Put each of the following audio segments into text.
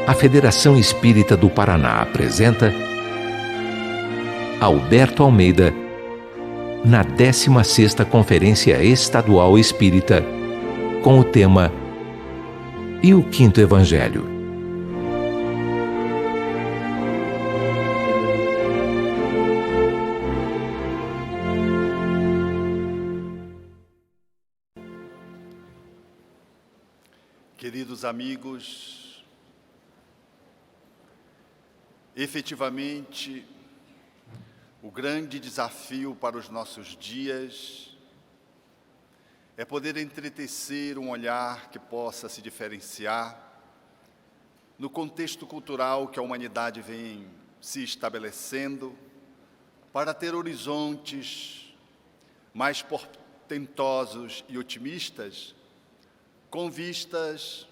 A Federação Espírita do Paraná apresenta Alberto Almeida na 16ª Conferência Estadual Espírita, com o tema E o Quinto Evangelho? Queridos amigos, efetivamente, o grande desafio para os nossos dias é poder entretecer um olhar que possa se diferenciar no contexto cultural que a humanidade vem se estabelecendo para ter horizontes mais portentosos e otimistas com vistas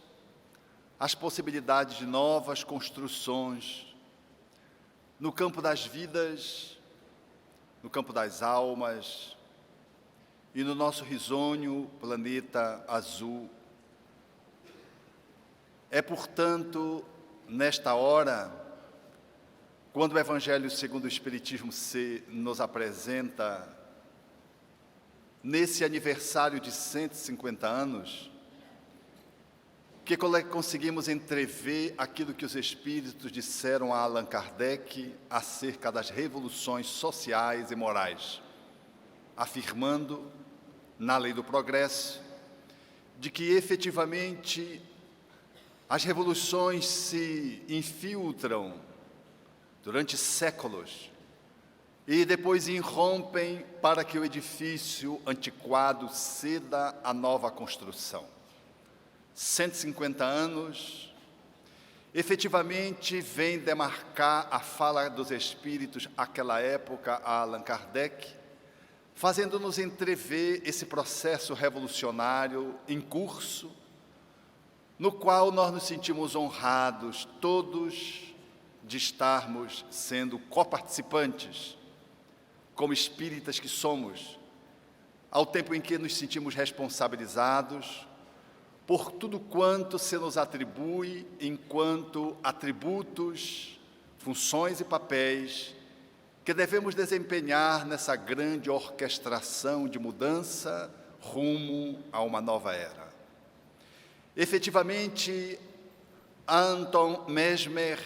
às possibilidades de novas construções no campo das vidas, no campo das almas e no nosso risonho planeta azul. É, portanto, nesta hora, quando o Evangelho segundo o Espiritismo se nos apresenta, nesse aniversário de 150 anos, que conseguimos entrever aquilo que os Espíritos disseram a Allan Kardec acerca das revoluções sociais e morais, afirmando, na lei do progresso, de que efetivamente as revoluções se infiltram durante séculos e depois irrompem para que o edifício antiquado ceda à nova construção. 150 anos, efetivamente vem demarcar a fala dos Espíritos àquela época, a Allan Kardec, fazendo-nos entrever esse processo revolucionário em curso, no qual nós nos sentimos honrados, todos, de estarmos sendo coparticipantes, como espíritas que somos, ao tempo em que nos sentimos responsabilizados por tudo quanto se nos atribui enquanto atributos, funções e papéis que devemos desempenhar nessa grande orquestração de mudança rumo a uma nova era. Efetivamente, Anton Mesmer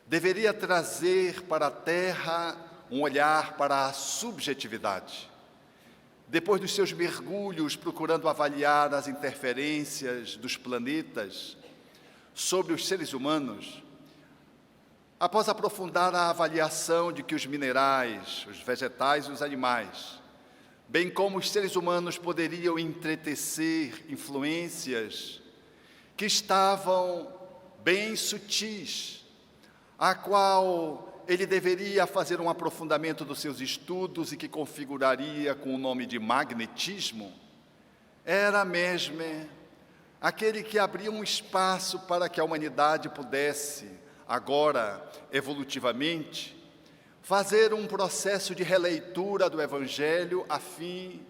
deveria trazer para a Terra um olhar para a subjetividade. Depois dos seus mergulhos procurando avaliar as interferências dos planetas sobre os seres humanos, após aprofundar a avaliação de que os minerais, os vegetais e os animais, bem como os seres humanos poderiam entretecer influências que estavam bem sutis, a qual ele deveria fazer um aprofundamento dos seus estudos e que configuraria com o nome de magnetismo, era mesmo aquele que abria um espaço para que a humanidade pudesse, agora evolutivamente, fazer um processo de releitura do Evangelho a fim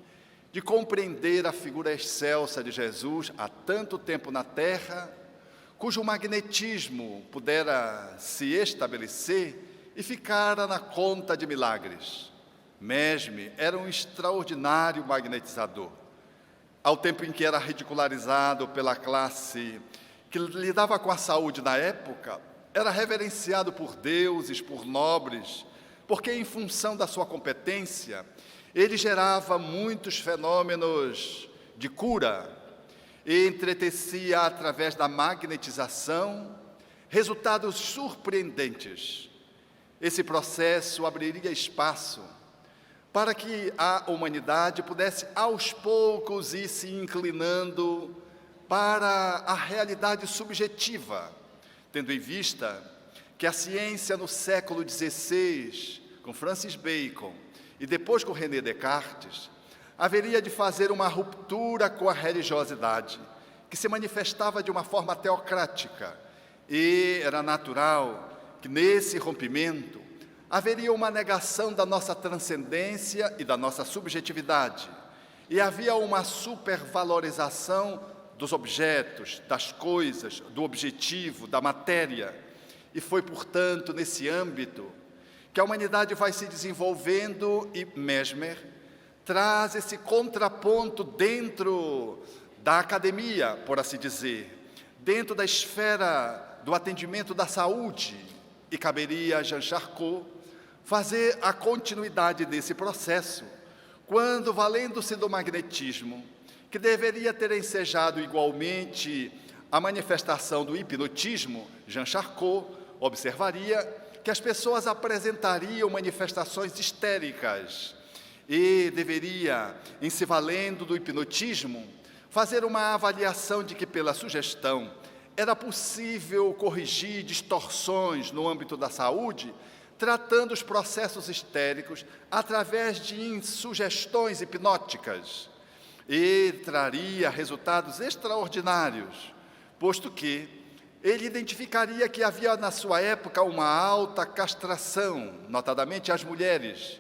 de compreender a figura excelsa de Jesus há tanto tempo na Terra, cujo magnetismo pudera se estabelecer e ficara na conta de milagres. Mesme era um extraordinário magnetizador. Ao tempo em que era ridicularizado pela classe que lidava com a saúde na época, era reverenciado por deuses, por nobres, porque em função da sua competência, ele gerava muitos fenômenos de cura e entretecia através da magnetização resultados surpreendentes. Esse processo abriria espaço para que a humanidade pudesse, aos poucos, ir se inclinando para a realidade subjetiva, tendo em vista que a ciência no século XVI, com Francis Bacon, e depois com René Descartes, haveria de fazer uma ruptura com a religiosidade, que se manifestava de uma forma teocrática, e era natural que nesse rompimento haveria uma negação da nossa transcendência e da nossa subjetividade, e havia uma supervalorização dos objetos, das coisas, do objetivo, da matéria. E foi, portanto, nesse âmbito que a humanidade vai se desenvolvendo e Mesmer traz esse contraponto dentro da academia, por assim dizer, dentro da esfera do atendimento da saúde, e caberia a Jean Charcot fazer a continuidade desse processo, quando, valendo-se do magnetismo, que deveria ter ensejado igualmente a manifestação do hipnotismo, Jean Charcot observaria que as pessoas apresentariam manifestações histéricas e deveria, em se valendo do hipnotismo, fazer uma avaliação de que, pela sugestão, era possível corrigir distorções no âmbito da saúde, tratando os processos histéricos através de sugestões hipnóticas, e traria resultados extraordinários, posto que ele identificaria que havia na sua época uma alta castração, notadamente às mulheres.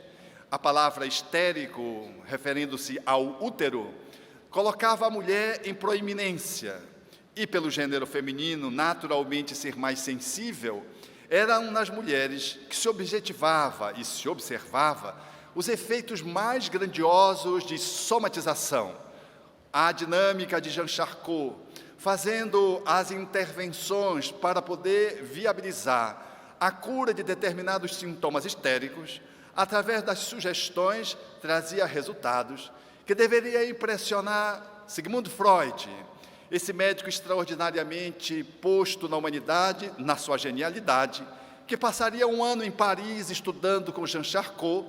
A palavra histérico, referindo-se ao útero, colocava a mulher em proeminência, e pelo gênero feminino naturalmente ser mais sensível, eram nas mulheres que se objetivava e se observava os efeitos mais grandiosos de somatização. A dinâmica de Jean Charcot, fazendo as intervenções para poder viabilizar a cura de determinados sintomas histéricos, através das sugestões, trazia resultados que deveria impressionar Sigmund Freud, esse médico extraordinariamente posto na humanidade, na sua genialidade, que passaria um ano em Paris estudando com Jean Charcot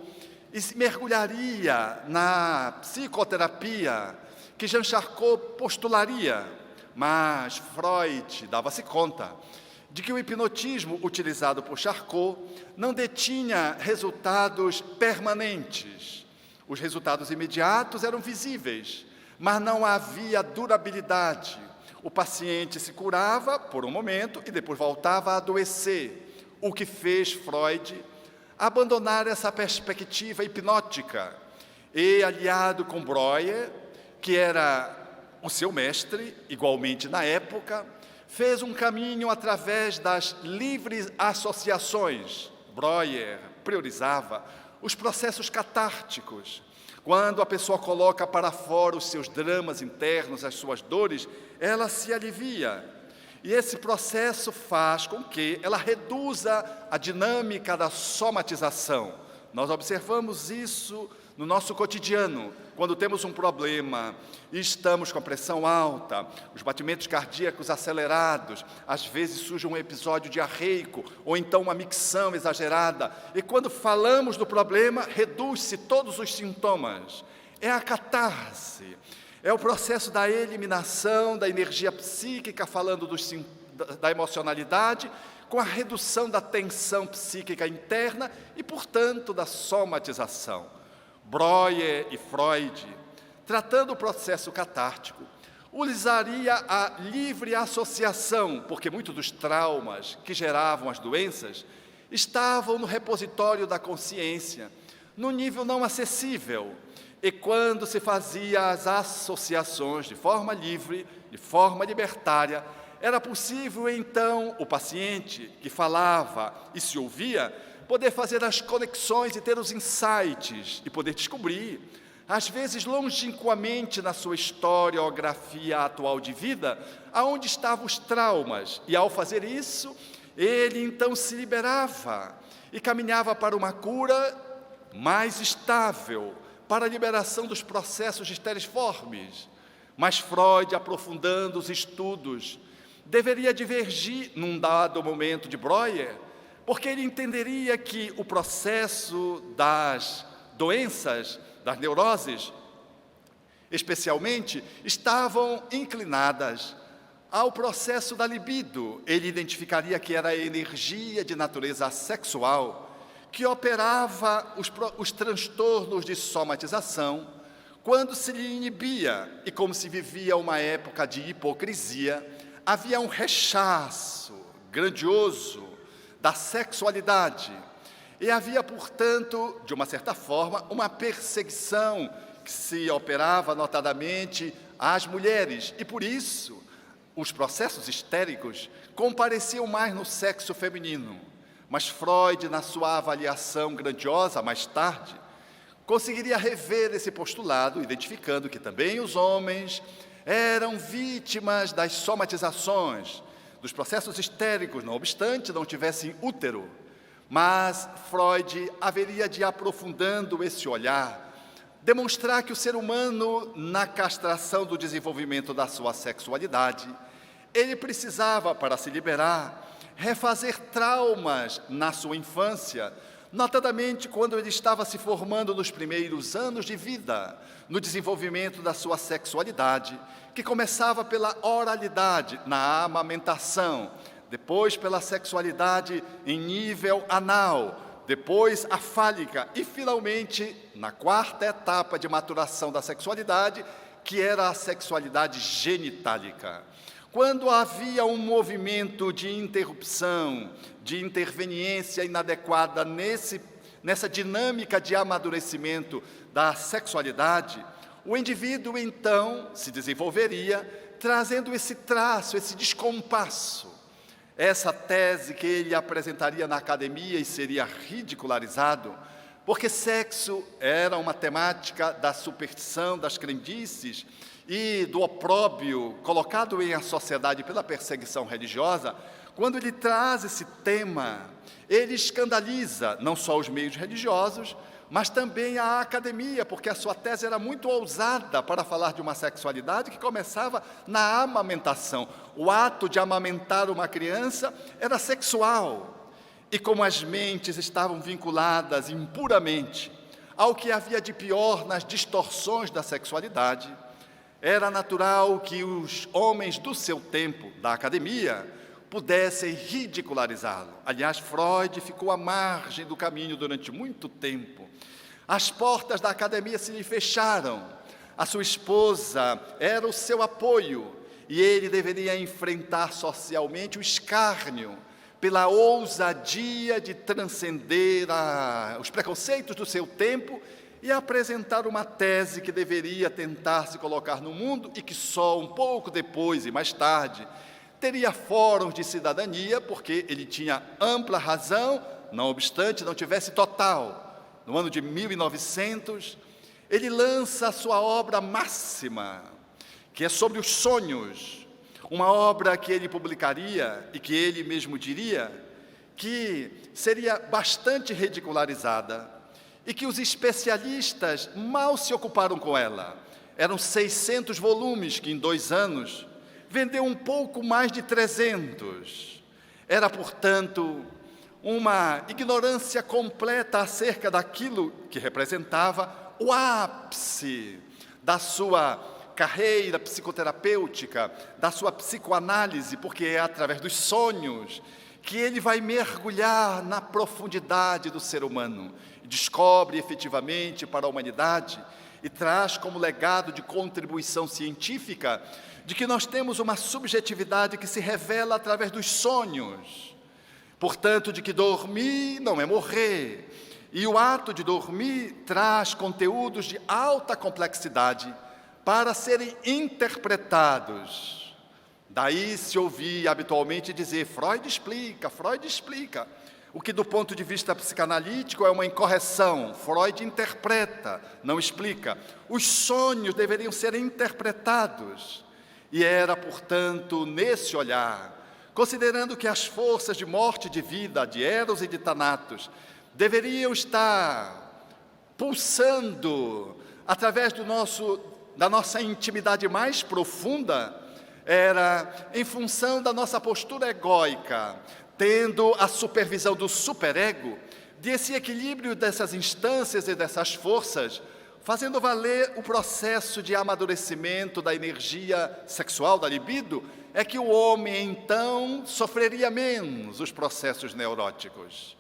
e se mergulharia na psicoterapia que Jean Charcot postularia, mas Freud dava-se conta de que o hipnotismo utilizado por Charcot não detinha resultados permanentes. Os resultados imediatos eram visíveis, mas não havia durabilidade. O paciente se curava por um momento e depois voltava a adoecer, o que fez Freud abandonar essa perspectiva hipnótica e, aliado com Breuer, que era o seu mestre, igualmente na época, fez um caminho através das livres associações. Breuer priorizava os processos catárticos. Quando a pessoa coloca para fora os seus dramas internos, as suas dores, ela se alivia. E esse processo faz com que ela reduza a dinâmica da somatização. Nós observamos isso no nosso cotidiano, quando temos um problema e estamos com a pressão alta, os batimentos cardíacos acelerados, às vezes surge um episódio diarreico, ou então uma micção exagerada, e quando falamos do problema, reduz-se todos os sintomas. É a catarse, é o processo da eliminação da energia psíquica, falando da emocionalidade, com a redução da tensão psíquica interna e, portanto, da somatização. Breuer e Freud, tratando o processo catártico, usaria a livre associação, porque muitos dos traumas que geravam as doenças estavam no repositório da consciência, no nível não acessível, e quando se fazia as associações de forma livre, de forma libertária, era possível então o paciente que falava e se ouvia poder fazer as conexões e ter os insights e poder descobrir, às vezes longínquamente na sua historiografia atual de vida, aonde estavam os traumas. E ao fazer isso, ele então se liberava e caminhava para uma cura mais estável, para a liberação dos processos histeriformes. Mas Freud, aprofundando os estudos, deveria divergir num dado momento de Breuer, porque ele entenderia que o processo das doenças, das neuroses, especialmente, estavam inclinadas ao processo da libido. Ele identificaria que era a energia de natureza sexual que operava os transtornos de somatização quando se lhe inibia, e como se vivia uma época de hipocrisia, havia um rechaço grandioso da sexualidade, e havia, portanto, de uma certa forma, uma perseguição que se operava notadamente às mulheres, e por isso os processos histéricos compareciam mais no sexo feminino. Mas Freud, na sua avaliação grandiosa, mais tarde, conseguiria rever esse postulado, identificando que também os homens eram vítimas das somatizações, dos processos histéricos, não obstante não tivessem útero. Mas Freud haveria de ir aprofundando esse olhar, demonstrar que o ser humano, na castração do desenvolvimento da sua sexualidade, ele precisava, para se liberar, refazer traumas na sua infância, notadamente quando ele estava se formando nos primeiros anos de vida, no desenvolvimento da sua sexualidade, que começava pela oralidade, na amamentação, depois pela sexualidade em nível anal, depois a fálica e, finalmente, na quarta etapa de maturação da sexualidade, que era a sexualidade genitálica. Quando havia um movimento de interrupção, de interveniência inadequada nessa dinâmica de amadurecimento da sexualidade, o indivíduo, então, se desenvolveria trazendo esse traço, esse descompasso. Essa tese que ele apresentaria na academia e seria ridicularizado, porque sexo era uma temática da superstição, das crendices e do opróbrio colocado em a sociedade pela perseguição religiosa. Quando ele traz esse tema, ele escandaliza não só os meios religiosos, mas também a academia, porque a sua tese era muito ousada para falar de uma sexualidade que começava na amamentação. O ato de amamentar uma criança era sexual. E como as mentes estavam vinculadas impuramente ao que havia de pior nas distorções da sexualidade, era natural que os homens do seu tempo, da academia, pudessem ridicularizá-lo. Aliás, Freud ficou à margem do caminho durante muito tempo. As portas da academia se lhe fecharam. A sua esposa era o seu apoio e ele deveria enfrentar socialmente o escárnio pela ousadia de transcender os preconceitos do seu tempo e apresentar uma tese que deveria tentar se colocar no mundo e que só um pouco depois e mais tarde teria fóruns de cidadania, porque ele tinha ampla razão, não obstante não tivesse total. No ano de 1900, ele lança a sua obra máxima, que é sobre os sonhos, uma obra que ele publicaria e que ele mesmo diria que seria bastante ridicularizada e que os especialistas mal se ocuparam com ela. Eram 600 volumes que, em 2 anos, vendeu um pouco mais de 300. Era, portanto, uma ignorância completa acerca daquilo que representava o ápice da sua carreira psicoterapêutica, da sua psicoanálise, porque é através dos sonhos que ele vai mergulhar na profundidade do ser humano e descobre efetivamente para a humanidade e traz como legado de contribuição científica de que nós temos uma subjetividade que se revela através dos sonhos. Portanto, de que dormir não é morrer. E o ato de dormir traz conteúdos de alta complexidade para serem interpretados. Daí se ouvia habitualmente dizer, Freud explica. O que do ponto de vista psicanalítico é uma incorreção. Freud interpreta, não explica. Os sonhos deveriam ser interpretados. E era, portanto, nesse olhar, considerando que as forças de morte e de vida, de Eros e de Thanatos, deveriam estar pulsando através da nossa intimidade mais profunda, era em função da nossa postura egóica, tendo a supervisão do superego, desse equilíbrio dessas instâncias e dessas forças, fazendo valer o processo de amadurecimento da energia sexual, da libido, é que o homem, então, sofreria menos os processos neuróticos.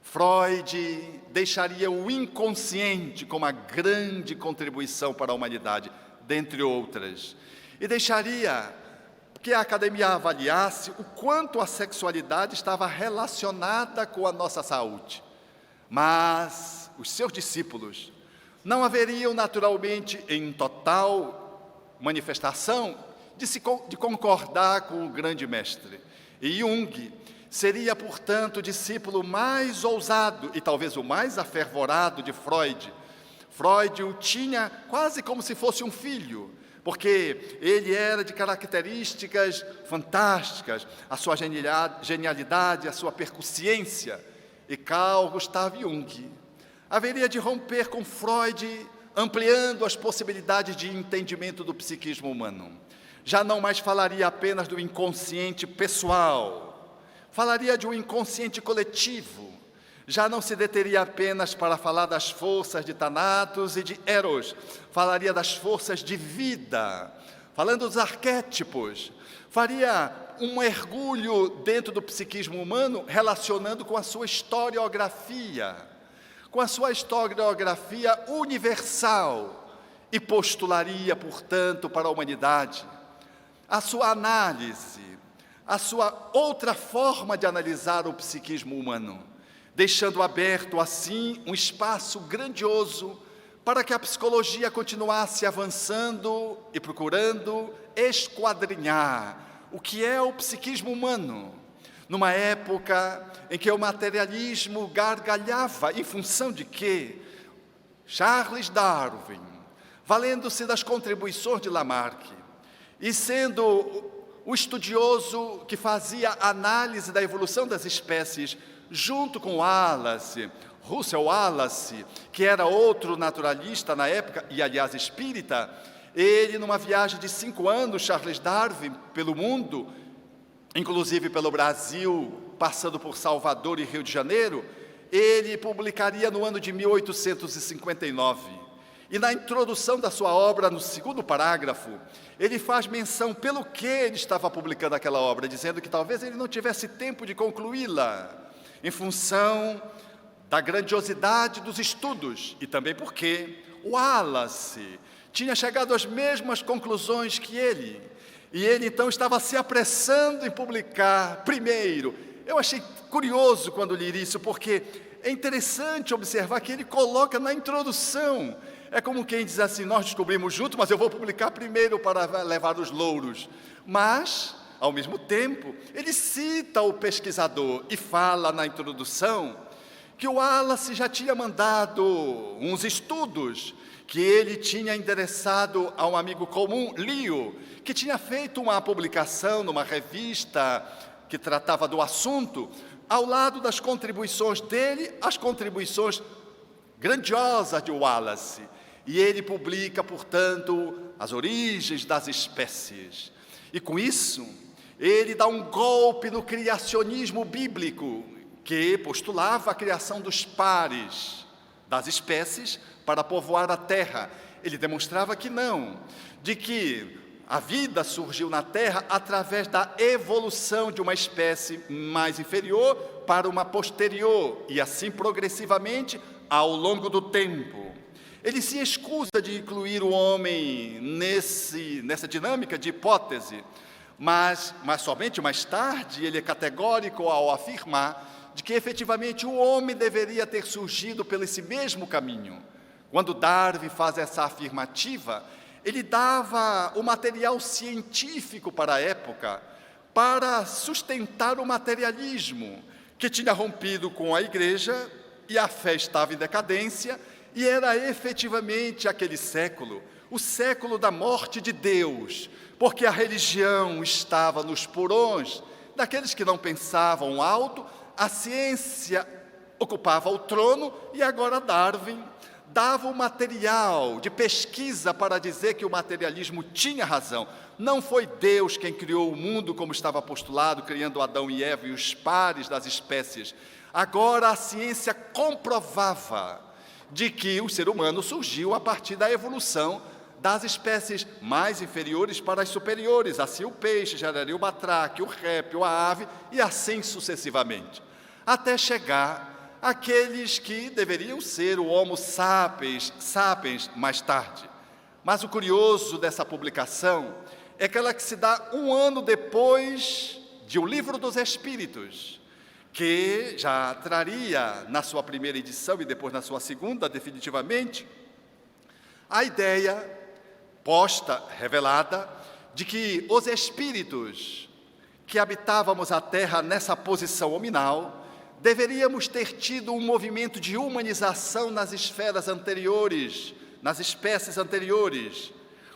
Freud deixaria o inconsciente como a grande contribuição para a humanidade, dentre outras, e deixaria que a academia avaliasse o quanto a sexualidade estava relacionada com a nossa saúde. Mas os seus discípulos não haveriam naturalmente em total manifestação de concordar com o grande mestre. E Jung seria, portanto, o discípulo mais ousado e talvez o mais afervorado de Freud. Freud o tinha quase como se fosse um filho, porque ele era de características fantásticas, a sua genialidade, a sua percussiência. E Carl Gustav Jung haveria de romper com Freud, ampliando as possibilidades de entendimento do psiquismo humano. Já não mais falaria apenas do inconsciente pessoal, falaria de um inconsciente coletivo. Já não se deteria apenas para falar das forças de Thanatos e de Eros, falaria das forças de vida, falando dos arquétipos. Faria um mergulho dentro do psiquismo humano, relacionando com a sua historiografia, universal, e postularia, portanto, para a humanidade a sua análise, a sua outra forma de analisar o psiquismo humano, deixando aberto, assim, um espaço grandioso para que a psicologia continuasse avançando e procurando esquadrinhar o que é o psiquismo humano, numa época em que o materialismo gargalhava, em função de quê? Charles Darwin, valendo-se das contribuições de Lamarck, e sendo o estudioso que fazia análise da evolução das espécies, junto com Russell Wallace, que era outro naturalista na época, e aliás espírita, ele, numa viagem de 5 anos, Charles Darwin, pelo mundo, inclusive pelo Brasil, passando por Salvador e Rio de Janeiro, ele publicaria no ano de 1859. E na introdução da sua obra, no 2º parágrafo, ele faz menção pelo que ele estava publicando aquela obra, dizendo que talvez ele não tivesse tempo de concluí-la, em função da grandiosidade dos estudos, e também porque Wallace tinha chegado às mesmas conclusões que ele, e ele então estava se apressando em publicar primeiro. Eu achei curioso quando li isso, porque é interessante observar que ele coloca na introdução, é como quem diz assim, nós descobrimos juntos, mas eu vou publicar primeiro para levar os louros. Mas, ao mesmo tempo, ele cita o pesquisador e fala na introdução que o Wallace já tinha mandado uns estudos que ele tinha endereçado a um amigo comum, Leo, que tinha feito uma publicação numa revista que tratava do assunto, ao lado das contribuições dele, as contribuições grandiosas de Wallace. E ele publica, portanto, as origens das espécies. E com isso, ele dá um golpe no criacionismo bíblico, que postulava a criação dos pares das espécies para povoar a Terra. Ele demonstrava que não, de que a vida surgiu na Terra através da evolução de uma espécie mais inferior para uma posterior, e assim progressivamente ao longo do tempo. Ele se escusa de incluir o homem nessa dinâmica de hipótese, mas somente mais tarde ele é categórico ao afirmar de que efetivamente o homem deveria ter surgido por esse mesmo caminho. Quando Darwin faz essa afirmativa, ele dava o material científico para a época para sustentar o materialismo, que tinha rompido com a igreja e a fé estava em decadência, e era efetivamente aquele século, o século da morte de Deus, porque a religião estava nos porões daqueles que não pensavam alto, a ciência ocupava o trono, e agora Darwin dava o material de pesquisa para dizer que o materialismo tinha razão. Não foi Deus quem criou o mundo como estava postulado, criando Adão e Eva e os pares das espécies. Agora a ciência comprovava de que o ser humano surgiu a partir da evolução das espécies mais inferiores para as superiores. Assim o peixe geraria o batraque, o réptil, a ave e assim sucessivamente, até chegar àqueles que deveriam ser o Homo sapiens mais tarde. Mas o curioso dessa publicação é aquela que se dá 1 ano depois de O Livro dos Espíritos, que já traria na sua primeira edição e depois na sua segunda, definitivamente, a ideia posta, revelada, de que os espíritos que habitávamos a Terra nessa posição hominal, deveríamos ter tido um movimento de humanização nas esferas anteriores, nas espécies anteriores,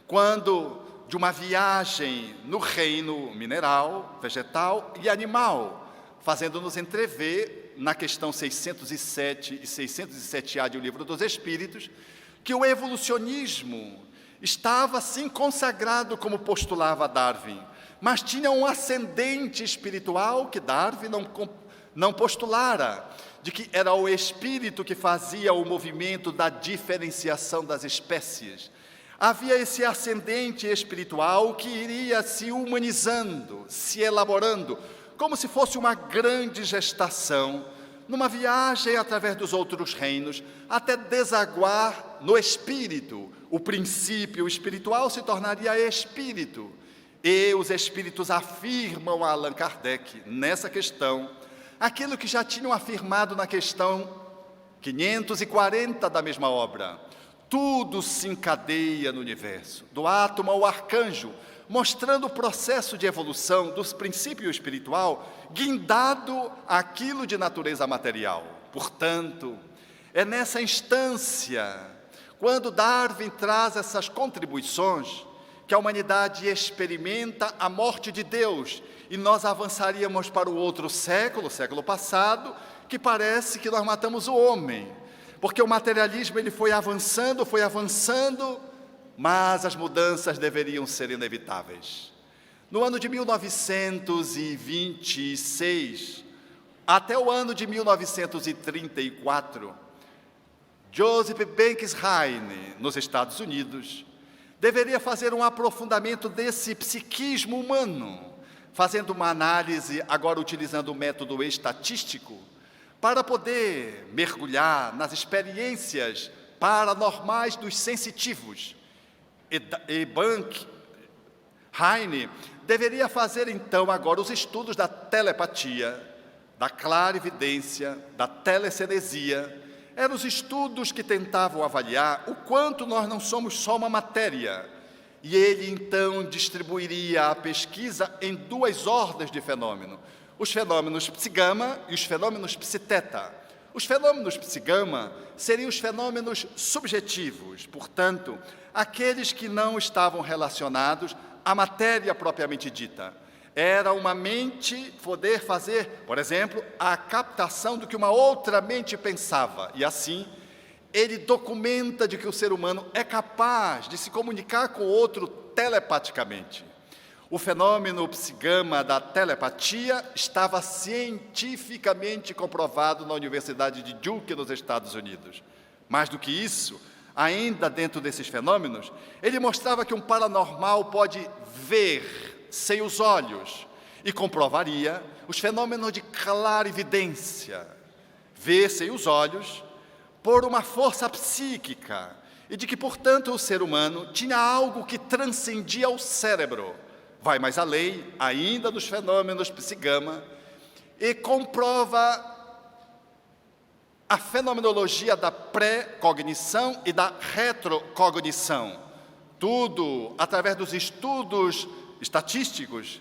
quando de uma viagem no reino mineral, vegetal e animal, fazendo-nos entrever, na questão 607 e 607A do Livro dos Espíritos, que o evolucionismo estava assim consagrado como postulava Darwin, mas tinha um ascendente espiritual que Darwin não postulara, de que era o espírito que fazia o movimento da diferenciação das espécies. Havia esse ascendente espiritual que iria se humanizando, se elaborando, como se fosse uma grande gestação, numa viagem através dos outros reinos, até desaguar no espírito. O princípio espiritual se tornaria espírito. E os espíritos afirmam a Allan Kardec, nessa questão, aquilo que já tinham afirmado na questão 540 da mesma obra. Tudo se encadeia no universo, do átomo ao arcanjo, mostrando o processo de evolução dos princípios espiritual, guindado àquilo de natureza material. Portanto, é nessa instância, quando Darwin traz essas contribuições, que a humanidade experimenta a morte de Deus, e nós avançaríamos para o outro século, o século passado, que parece que nós matamos o homem, porque o materialismo ele foi avançando, mas as mudanças deveriam ser inevitáveis. No ano de 1926, até o ano de 1934, Joseph Banks Heine, nos Estados Unidos, deveria fazer um aprofundamento desse psiquismo humano, fazendo uma análise, agora utilizando o método estatístico, para poder mergulhar nas experiências paranormais dos sensitivos. E Banks Heine deveria fazer então agora os estudos da telepatia, da clarividência, da telecinesia. Eram os estudos que tentavam avaliar o quanto nós não somos só uma matéria. E ele então distribuiria a pesquisa em duas ordens de fenômeno: os fenômenos psi-gama e os fenômenos psi-teta. Os fenômenos psi-gama seriam os fenômenos subjetivos, portanto, aqueles que não estavam relacionados à matéria propriamente dita. Era uma mente poder fazer, por exemplo, a captação do que uma outra mente pensava. E assim, ele documenta de que o ser humano é capaz de se comunicar com o outro telepaticamente. O fenômeno psi-gama da telepatia estava cientificamente comprovado na Universidade de Duke, nos Estados Unidos. Mais do que isso, ainda dentro desses fenômenos, ele mostrava que um paranormal pode ver sem os olhos e comprovaria os fenômenos de clarividência, ver sem os olhos, por uma força psíquica, e de que, portanto, o ser humano tinha algo que transcendia o cérebro. Vai mais além, ainda dos fenômenos psi-gama, e comprova a fenomenologia da pré-cognição e da retrocognição. Tudo através dos estudos estatísticos,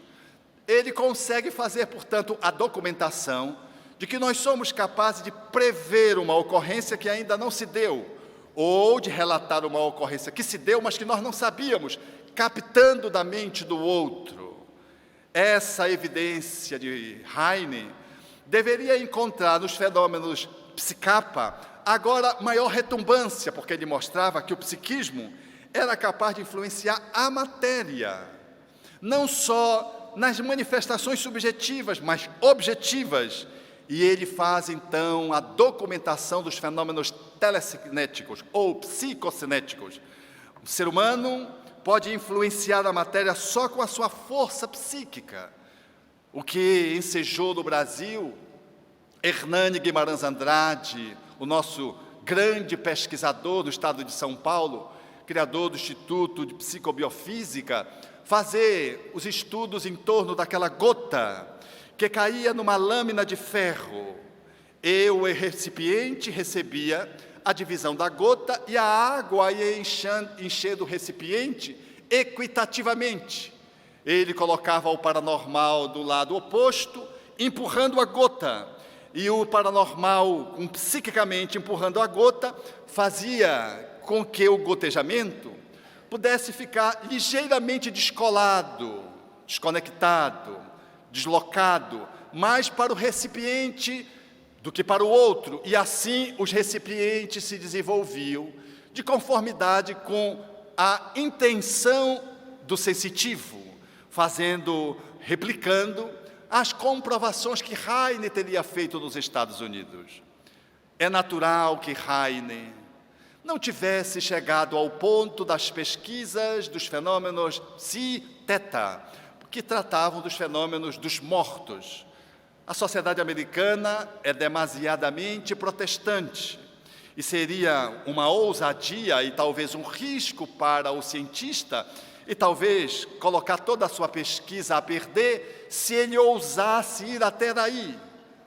ele consegue fazer, portanto, a documentação de que nós somos capazes de prever uma ocorrência que ainda não se deu, ou de relatar uma ocorrência que se deu, mas que nós não sabíamos, captando da mente do outro. Essa evidência de Heine deveria encontrar nos fenômenos psicapa agora maior retumbância, porque ele mostrava que o psiquismo era capaz de influenciar a matéria, não só nas manifestações subjetivas, mas objetivas. E ele faz, então, a documentação dos fenômenos telecinéticos ou psicocinéticos. O ser humano pode influenciar a matéria só com a sua força psíquica. O que ensejou no Brasil, Hernani Guimarães Andrade, o nosso grande pesquisador do estado de São Paulo, criador do Instituto de Psicobiofísica, fazer os estudos em torno daquela gota que caía numa lâmina de ferro, e o recipiente recebia a divisão da gota e a água ia enchendo o recipiente equitativamente. Ele colocava o paranormal do lado oposto, empurrando a gota, e o paranormal, psiquicamente empurrando a gota, fazia com que o gotejamento pudesse ficar ligeiramente descolado, desconectado, deslocado, mais para o recipiente do que para o outro, e assim os recipientes se desenvolviam de conformidade com a intenção do sensitivo, replicando as comprovações que Heine teria feito nos Estados Unidos. É natural que Heine não tivesse chegado ao ponto das pesquisas dos fenômenos psi-teta, que tratavam dos fenômenos dos mortos. A sociedade americana é demasiadamente protestante e seria uma ousadia e talvez um risco para o cientista e talvez colocar toda a sua pesquisa a perder se ele ousasse ir até daí.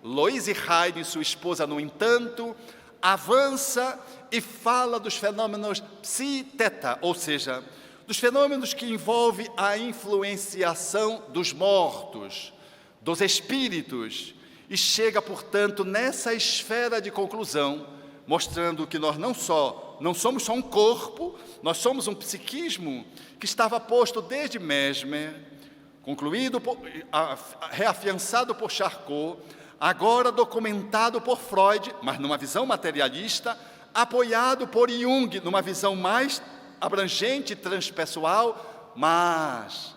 Louise Heine, sua esposa, no entanto, avança e fala dos fenômenos psi-teta, ou seja, dos fenômenos que envolvem a influenciação dos mortos, dos espíritos, e chega, portanto, nessa esfera de conclusão, mostrando que nós não somos só um corpo, nós somos um psiquismo que estava posto desde Mesmer, reafiançado por Charcot, agora documentado por Freud, mas numa visão materialista, apoiado por Jung, numa visão mais abrangente e transpessoal, mas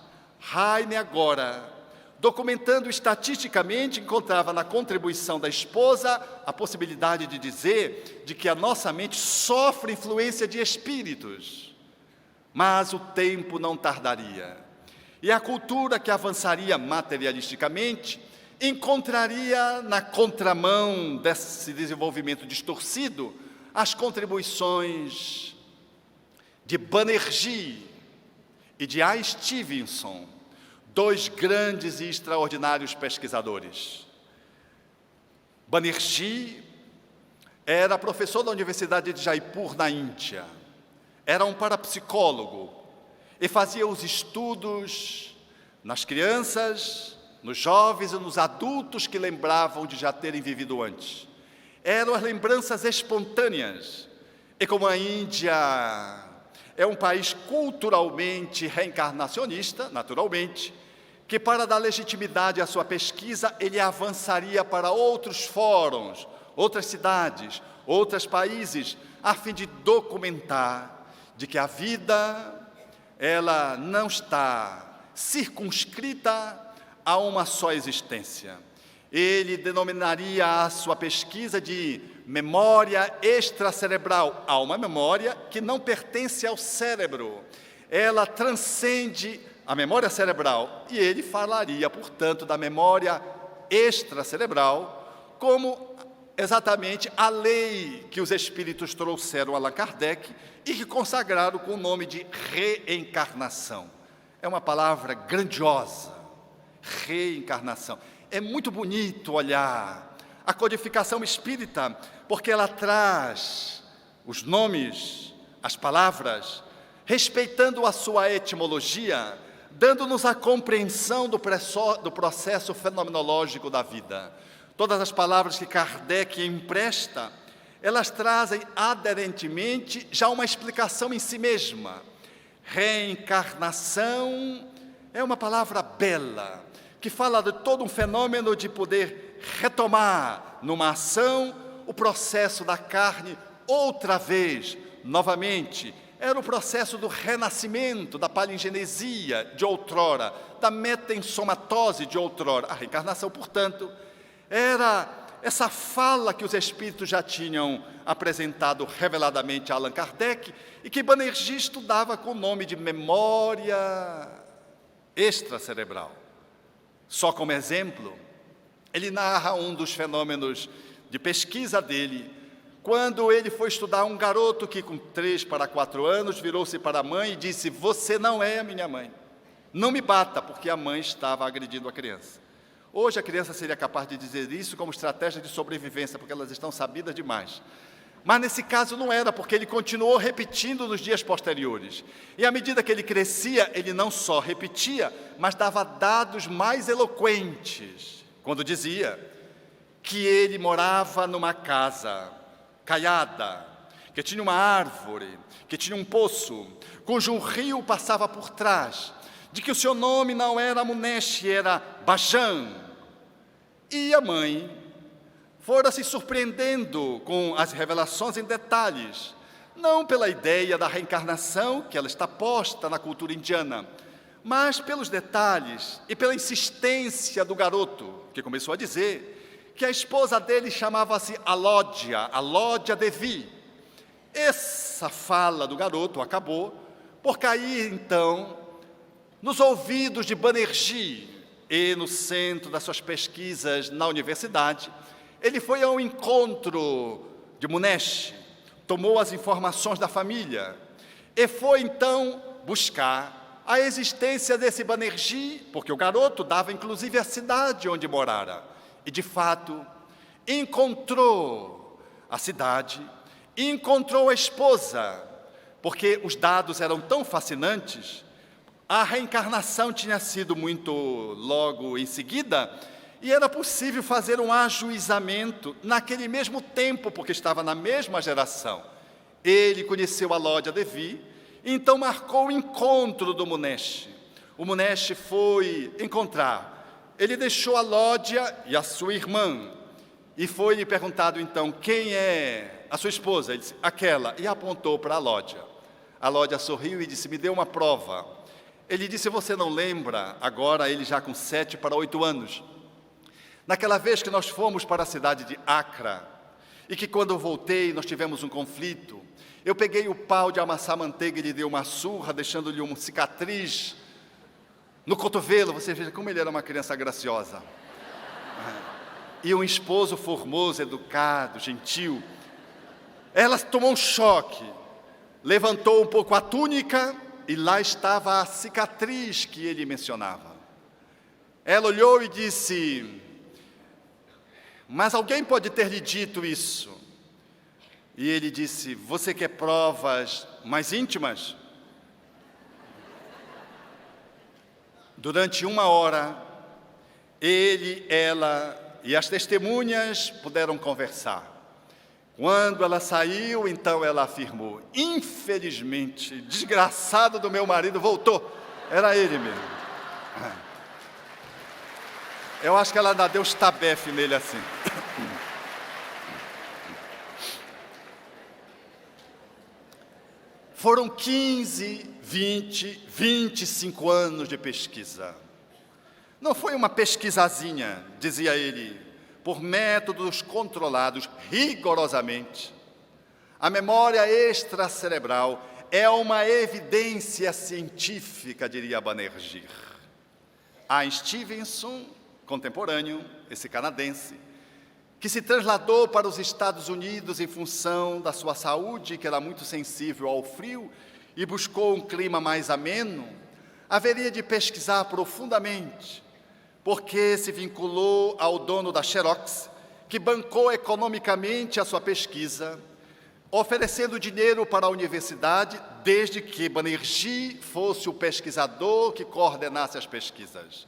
Heine agora, documentando estatisticamente, encontrava na contribuição da esposa a possibilidade de dizer de que a nossa mente sofre influência de espíritos. Mas o tempo não tardaria. E a cultura que avançaria materialisticamente encontraria na contramão desse desenvolvimento distorcido as contribuições de Banerjee e de A. Stevenson, dois grandes e extraordinários pesquisadores. Banerjee era professor da Universidade de Jaipur, na Índia. Era um parapsicólogo e fazia os estudos nas crianças, nos jovens e nos adultos que lembravam de já terem vivido antes. Eram as lembranças espontâneas. E como a Índia é um país culturalmente reencarnacionista, naturalmente, que para dar legitimidade à sua pesquisa, ele avançaria para outros fóruns, outras cidades, outros países, a fim de documentar de que a vida, ela não está circunscrita a uma só existência. Ele denominaria a sua pesquisa de memória extracerebral. Há uma memória que não pertence ao cérebro, ela transcende a memória cerebral, e ele falaria, portanto, da memória extracerebral como exatamente a lei que os espíritos trouxeram a Allan Kardec e que consagraram com o nome de reencarnação. É uma palavra grandiosa, reencarnação. É muito bonito olhar a codificação espírita, porque ela traz os nomes, as palavras, respeitando a sua etimologia, dando-nos a compreensão do processo fenomenológico da vida. Todas as palavras que Kardec empresta, elas trazem aderentemente já uma explicação em si mesma. Reencarnação é uma palavra bela, que fala de todo um fenômeno de poder retomar numa ação o processo da carne outra vez, novamente. Era o processo do renascimento, da palingenesia de outrora, da metaensomatose de outrora. A reencarnação, portanto, era essa fala que os espíritos já tinham apresentado reveladamente a Allan Kardec e que Banerjee estudava com o nome de memória extracerebral. Só como exemplo, ele narra um dos fenômenos de pesquisa dele, quando ele foi estudar um garoto que com 3 para 4 anos virou-se para a mãe e disse: "Você não é a minha mãe, não me bata", porque a mãe estava agredindo a criança. Hoje a criança seria capaz de dizer isso como estratégia de sobrevivência, porque elas estão sabidas demais. Mas nesse caso não era, porque ele continuou repetindo nos dias posteriores. E à medida que ele crescia, ele não só repetia, mas dava dados mais eloquentes, quando dizia que ele morava numa casa caiada, que tinha uma árvore, que tinha um poço, cujo rio passava por trás, de que o seu nome não era Munesh, era Bajan. E a mãe fora se surpreendendo com as revelações em detalhes, não pela ideia da reencarnação, que ela está posta na cultura indiana, mas pelos detalhes e pela insistência do garoto, que começou a dizer que a esposa dele chamava-se Alódia Devi. Essa fala do garoto acabou por cair, então, nos ouvidos de Banerjee, e no centro das suas pesquisas na universidade, ele foi ao encontro de Munesh, tomou as informações da família e foi então buscar a existência desse Banerjee, porque o garoto dava inclusive a cidade onde morara. E de fato, encontrou a cidade, encontrou a esposa, porque os dados eram tão fascinantes, a reencarnação tinha sido muito logo em seguida, e era possível fazer um ajuizamento naquele mesmo tempo, porque estava na mesma geração. Ele conheceu Alódia Devi, então marcou o encontro do Munesh. O Munesh foi encontrar. Ele deixou Alódia e a sua irmã, e foi lhe perguntado então, quem é a sua esposa? Ele disse, aquela, e apontou para Alódia. Alódia sorriu e disse, me dê uma prova. Ele disse, você não lembra, agora ele já com 7 para 8 anos, naquela vez que nós fomos para a cidade de Accra, e que quando eu voltei nós tivemos um conflito, eu peguei o pau de amassar manteiga e lhe dei uma surra, deixando-lhe uma cicatriz no cotovelo. Você veja como ele era uma criança graciosa. E um esposo formoso, educado, gentil. Ela tomou um choque, levantou um pouco a túnica e lá estava a cicatriz que ele mencionava. Ela olhou e disse, mas alguém pode ter lhe dito isso? E ele disse, você quer provas mais íntimas? Durante 1 hora, ele, ela e as testemunhas puderam conversar. Quando ela saiu, então ela afirmou, infelizmente, desgraçado do meu marido voltou. Era ele mesmo. Eu acho que ela ainda deu estabefe nele assim. Foram 15, 20, 25 anos de pesquisa. Não foi uma pesquisazinha, dizia ele, por métodos controlados rigorosamente. A memória extracerebral é uma evidência científica, diria Banerjee. A Stevenson, contemporâneo, esse canadense, que se trasladou para os Estados Unidos em função da sua saúde, que era muito sensível ao frio, e buscou um clima mais ameno, haveria de pesquisar profundamente, porque se vinculou ao dono da Xerox, que bancou economicamente a sua pesquisa, oferecendo dinheiro para a universidade, desde que Banerjee fosse o pesquisador que coordenasse as pesquisas.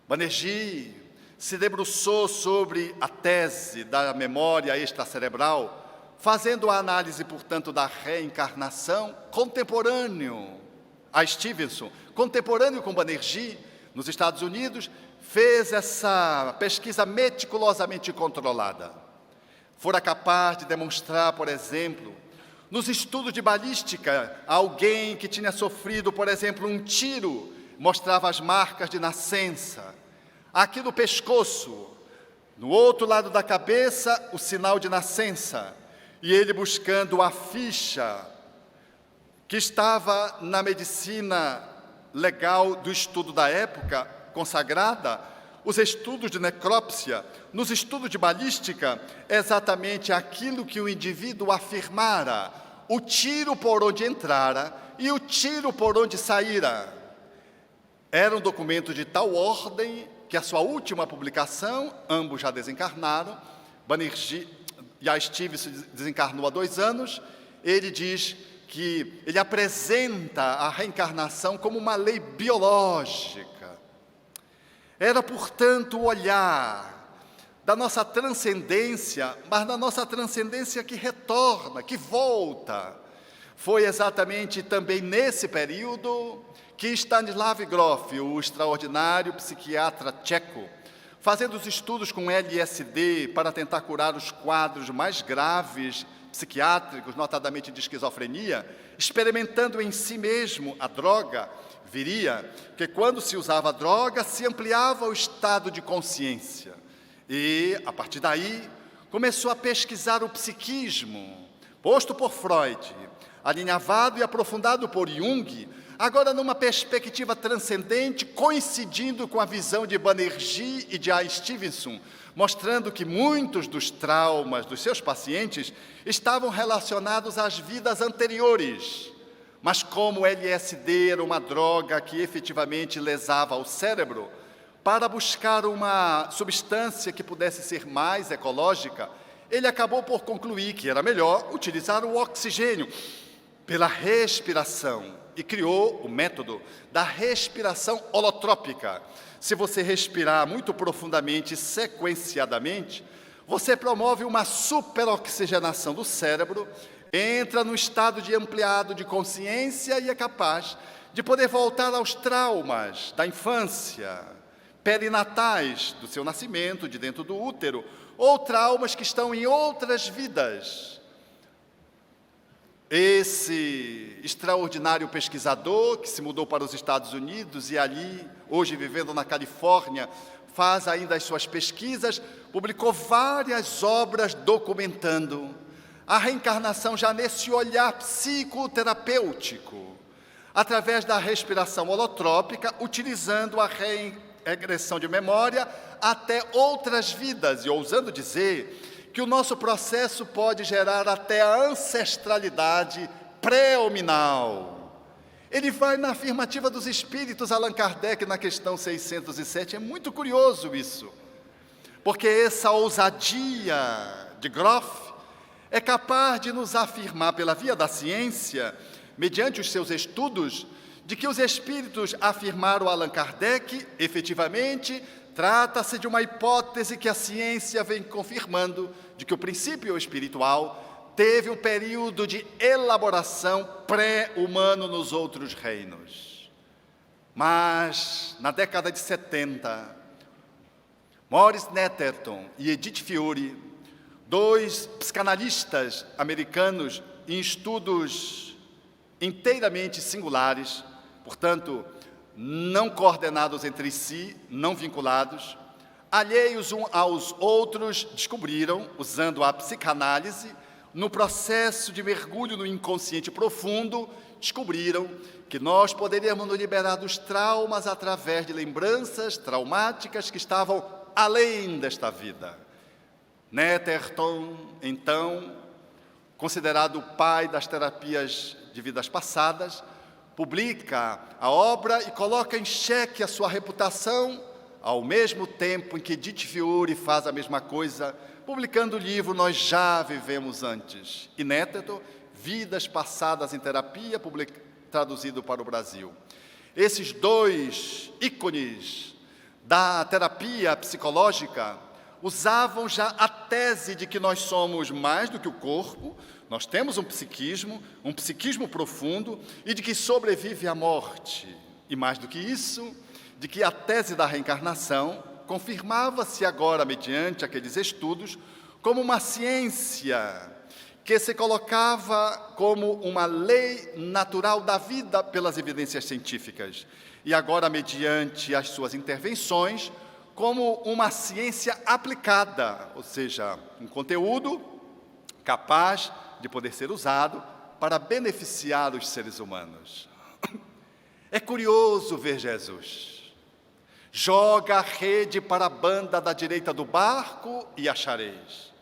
Banerjee se debruçou sobre a tese da memória extracerebral, fazendo a análise, portanto, da reencarnação, contemporâneo a Stevenson, contemporâneo com Banerjee, nos Estados Unidos, fez essa pesquisa meticulosamente controlada. Fora capaz de demonstrar, por exemplo, nos estudos de balística, alguém que tinha sofrido, por exemplo, um tiro, mostrava as marcas de nascença. Aqui no pescoço, no outro lado da cabeça, o sinal de nascença. E ele buscando a ficha que estava na medicina legal do estudo da época, consagrada, os estudos de necrópsia, nos estudos de balística, exatamente aquilo que o indivíduo afirmara, o tiro por onde entrara e o tiro por onde saíra. Era um documento de tal ordem que a sua última publicação, ambos já desencarnaram, Banerjee J. Stevenson desencarnou há 2 anos, ele diz que ele apresenta a reencarnação como uma lei biológica. Era, portanto, o olhar da nossa transcendência, mas da nossa transcendência que retorna, que volta. Foi exatamente também nesse período que Stanislav Grof, o extraordinário psiquiatra tcheco, fazendo os estudos com LSD para tentar curar os quadros mais graves psiquiátricos, notadamente de esquizofrenia, experimentando em si mesmo a droga, viria que quando se usava a droga, se ampliava o estado de consciência. E, a partir daí, começou a pesquisar o psiquismo, posto por Freud, alinhavado e aprofundado por Jung, agora numa perspectiva transcendente, coincidindo com a visão de Banerjee e de J. Stevenson, mostrando que muitos dos traumas dos seus pacientes estavam relacionados às vidas anteriores. Mas como o LSD era uma droga que efetivamente lesava o cérebro, para buscar uma substância que pudesse ser mais ecológica, ele acabou por concluir que era melhor utilizar o oxigênio pela respiração e criou o método da respiração holotrópica. Se você respirar muito profundamente e sequenciadamente, você promove uma superoxigenação do cérebro, entra no estado de ampliado de consciência e é capaz de poder voltar aos traumas da infância, perinatais do seu nascimento, de dentro do útero, ou traumas que estão em outras vidas. Esse extraordinário pesquisador, que se mudou para os Estados Unidos e ali, hoje vivendo na Califórnia, faz ainda as suas pesquisas, publicou várias obras documentando a reencarnação já nesse olhar psicoterapêutico, através da respiração holotrópica, utilizando a regressão de memória até outras vidas, e ousando dizer que o nosso processo pode gerar até a ancestralidade pré-hominal. Ele vai na afirmativa dos espíritos, Allan Kardec, na questão 607, é muito curioso isso, porque essa ousadia de Grof é capaz de nos afirmar pela via da ciência, mediante os seus estudos, de que os espíritos afirmaram a Allan Kardec, efetivamente, trata-se de uma hipótese que a ciência vem confirmando, de que o princípio espiritual teve um período de elaboração pré-humano nos outros reinos. Mas, na década de 70, Maurice Netterton e Edith Fiore, 2 psicanalistas americanos em estudos inteiramente singulares, portanto, não coordenados entre si, não vinculados, alheios uns aos outros, descobriram, usando a psicanálise, no processo de mergulho no inconsciente profundo, descobriram que nós poderíamos nos liberar dos traumas através de lembranças traumáticas que estavam além desta vida. Netterton, então, considerado o pai das terapias de vidas passadas, publica a obra e coloca em xeque a sua reputação, ao mesmo tempo em que Edith Fiore faz a mesma coisa, publicando o livro Nós Já Vivemos Antes, e Netterton, Vidas Passadas em Terapia, traduzido para o Brasil. Esses 2 ícones da terapia psicológica usavam já a tese de que nós somos mais do que o corpo, nós temos um psiquismo profundo, e de que sobrevive à morte. E mais do que isso, de que a tese da reencarnação confirmava-se agora, mediante aqueles estudos, como uma ciência que se colocava como uma lei natural da vida pelas evidências científicas. E agora, mediante as suas intervenções, como uma ciência aplicada, ou seja, um conteúdo capaz de poder ser usado para beneficiar os seres humanos. É curioso ver Jesus. Joga a rede para a banda da direita do barco e achareis.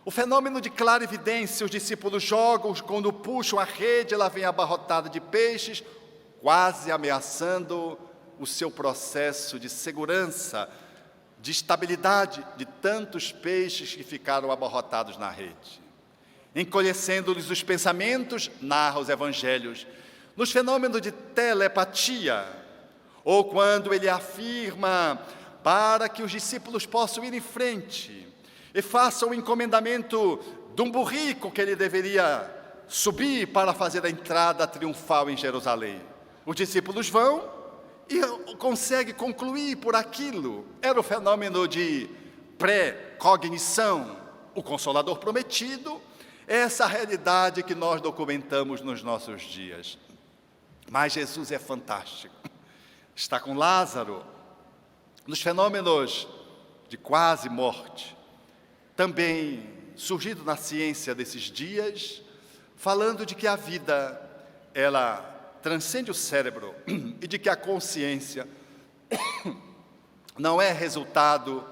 O fenômeno de clarividência, os discípulos jogam, quando puxam a rede, ela vem abarrotada de peixes, quase ameaçando o seu processo de segurança de estabilidade de tantos peixes que ficaram abarrotados na rede. Encolhecendo-lhes os pensamentos, narra os evangelhos, nos fenômenos de telepatia, ou quando ele afirma para que os discípulos possam ir em frente e façam o encomendamento de um burrico que ele deveria subir para fazer a entrada triunfal em Jerusalém. Os discípulos vão e conseguem concluir por aquilo. Era o fenômeno de pré-cognição, o Consolador prometido, essa realidade que nós documentamos nos nossos dias. Mas Jesus é fantástico. Está com Lázaro, nos fenômenos de quase morte, também surgido na ciência desses dias, falando de que a vida, ela transcende o cérebro e de que a consciência não é resultado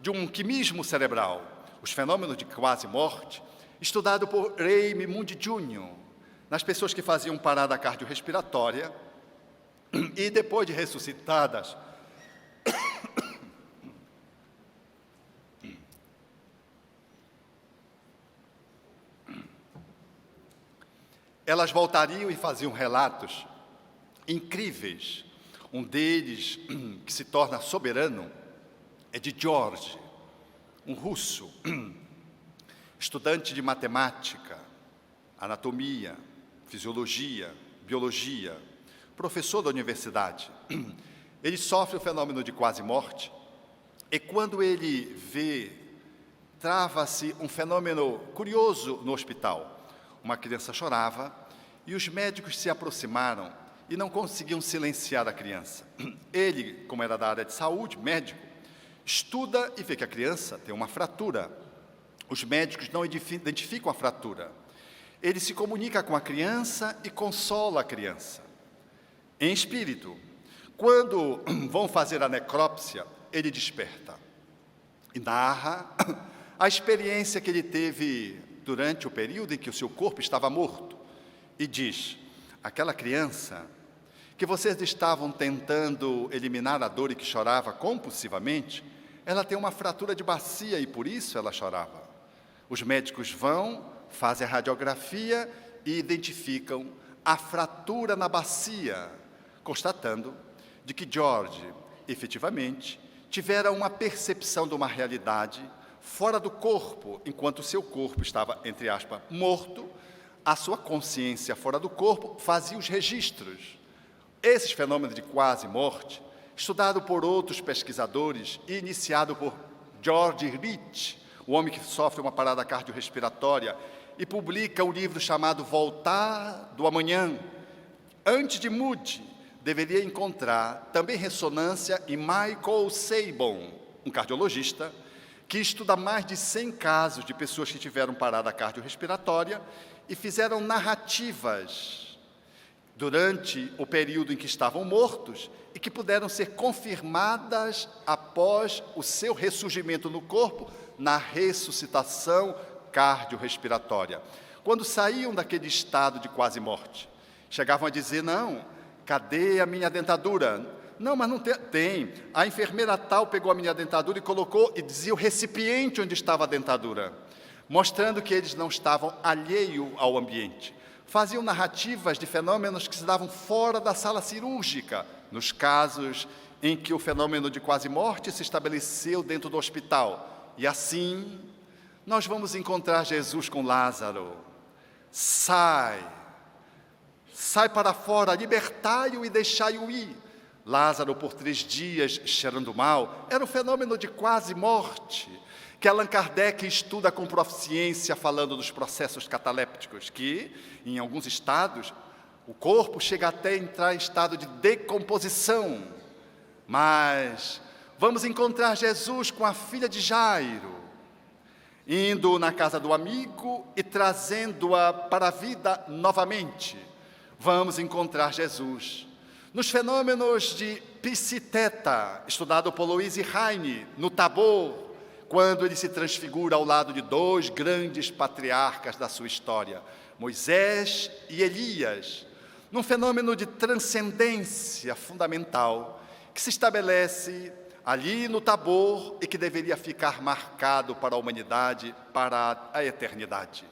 de um quimismo cerebral. Os fenômenos de quase morte, estudado por Raymond Jr., nas pessoas que faziam parada cardiorrespiratória e depois de ressuscitadas, elas voltariam e faziam relatos incríveis. Um deles, que se torna soberano, é de George, um russo, estudante de matemática, anatomia, fisiologia, biologia, professor da universidade. Ele sofre o fenômeno de quase morte, e quando ele vê, trava-se um fenômeno curioso no hospital. Uma criança chorava e os médicos se aproximaram e não conseguiam silenciar a criança. Ele, como era da área de saúde, médico, estuda e vê que a criança tem uma fratura. Os médicos não identificam a fratura. Ele se comunica com a criança e consola a criança. Em espírito, quando vão fazer a necrópsia, ele desperta e narra a experiência que ele teve durante o período em que o seu corpo estava morto. E diz: aquela criança que vocês estavam tentando eliminar a dor e que chorava compulsivamente, ela tem uma fratura de bacia e por isso ela chorava. Os médicos vão, fazem a radiografia e identificam a fratura na bacia, constatando de que George, efetivamente, tivera uma percepção de uma realidade fora do corpo, enquanto o seu corpo estava, entre aspas, morto, a sua consciência fora do corpo fazia os registros. Esses fenômenos de quase morte, estudado por outros pesquisadores e iniciado por George Rich, o homem que sofre uma parada cardiorrespiratória, e publica um livro chamado Voltar do Amanhã. Antes de Moody, deveria encontrar também ressonância em Michael Sabon, um cardiologista, que estuda mais de 100 casos de pessoas que tiveram parada cardiorrespiratória e fizeram narrativas durante o período em que estavam mortos e que puderam ser confirmadas após o seu ressurgimento no corpo, na ressuscitação cardiorrespiratória. Quando saíam daquele estado de quase morte, chegavam a dizer: não, cadê a minha dentadura? Não, mas não tem. A enfermeira tal pegou a minha dentadura e colocou, e dizia o recipiente onde estava a dentadura, mostrando que eles não estavam alheios ao ambiente. Faziam narrativas de fenômenos que se davam fora da sala cirúrgica, nos casos em que o fenômeno de quase morte se estabeleceu dentro do hospital. E assim, nós vamos encontrar Jesus com Lázaro. Sai para fora, libertai-o e deixai-o ir. Lázaro, por 3 dias, cheirando mal, era um fenômeno de quase morte, que Allan Kardec estuda com proficiência, falando dos processos catalépticos, que, em alguns estados, o corpo chega até a entrar em estado de decomposição. Mas vamos encontrar Jesus com a filha de Jairo, indo na casa do amigo e trazendo-a para a vida novamente. Vamos encontrar Jesus nos fenômenos de Psiteta, estudado por Louise Heine, no Tabor, quando ele se transfigura ao lado de 2 grandes patriarcas da sua história, Moisés e Elias, num fenômeno de transcendência fundamental, que se estabelece ali no Tabor, e que deveria ficar marcado para a humanidade, para a eternidade.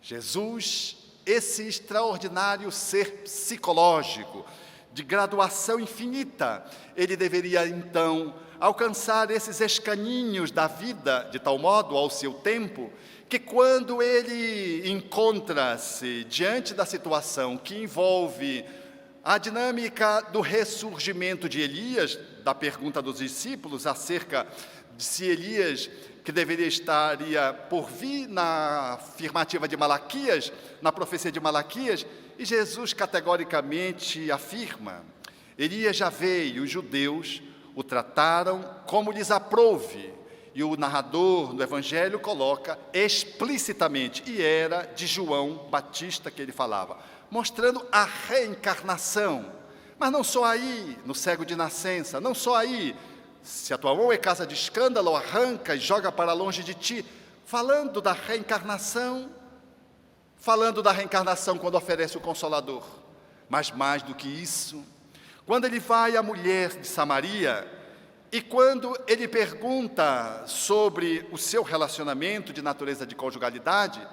Jesus, esse extraordinário ser psicológico, de graduação infinita, ele deveria então alcançar esses escaninhos da vida, de tal modo, ao seu tempo, que quando ele encontra-se diante da situação que envolve a dinâmica do ressurgimento de Elias, da pergunta dos discípulos acerca de se Elias, que estaria por vir na afirmativa de Malaquias, na profecia de Malaquias, e Jesus categoricamente afirma: Elias já veio, os judeus o trataram como lhes aprouve. E o narrador do Evangelho coloca explicitamente, e era de João Batista que ele falava, mostrando a reencarnação. Mas não só aí, no cego de nascença, não só aí, se a tua mão é casa de escândalo, arranca e joga para longe de ti, falando da reencarnação quando oferece o Consolador. Mas mais do que isso, quando ele vai à mulher de Samaria, e quando ele pergunta sobre o seu relacionamento de natureza de conjugalidade,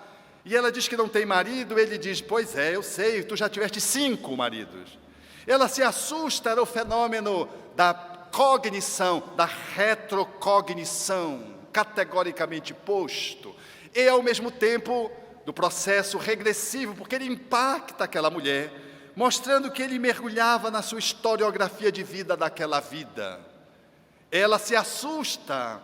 e ela diz que não tem marido, ele diz: pois é, eu sei, tu já tiveste 5 maridos. Ela se assusta, era o fenômeno da cognição, da retrocognição, categoricamente posto, e ao mesmo tempo do processo regressivo, porque ele impacta aquela mulher, mostrando que ele mergulhava na sua historiografia de vida daquela vida. Ela se assusta,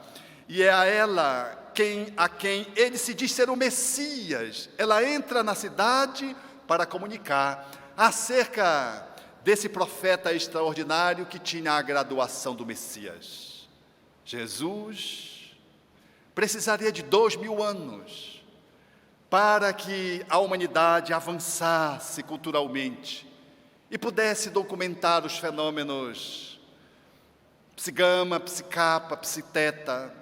e é a ela a quem ele se diz ser o Messias. Ela entra na cidade para comunicar acerca desse profeta extraordinário que tinha a graduação do Messias. Jesus precisaria de 2000 anos para que a humanidade avançasse culturalmente e pudesse documentar os fenômenos psigama, psicapa, psiteta,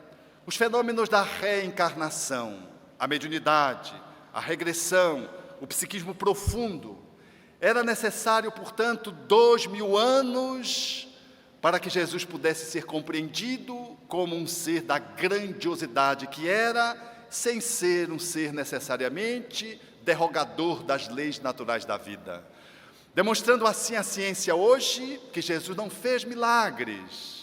os fenômenos da reencarnação, a mediunidade, a regressão, o psiquismo profundo. Era necessário, portanto, 2000 anos para que Jesus pudesse ser compreendido como um ser da grandiosidade que era, sem ser um ser necessariamente derrogador das leis naturais da vida. Demonstrando assim a ciência hoje que Jesus não fez milagres.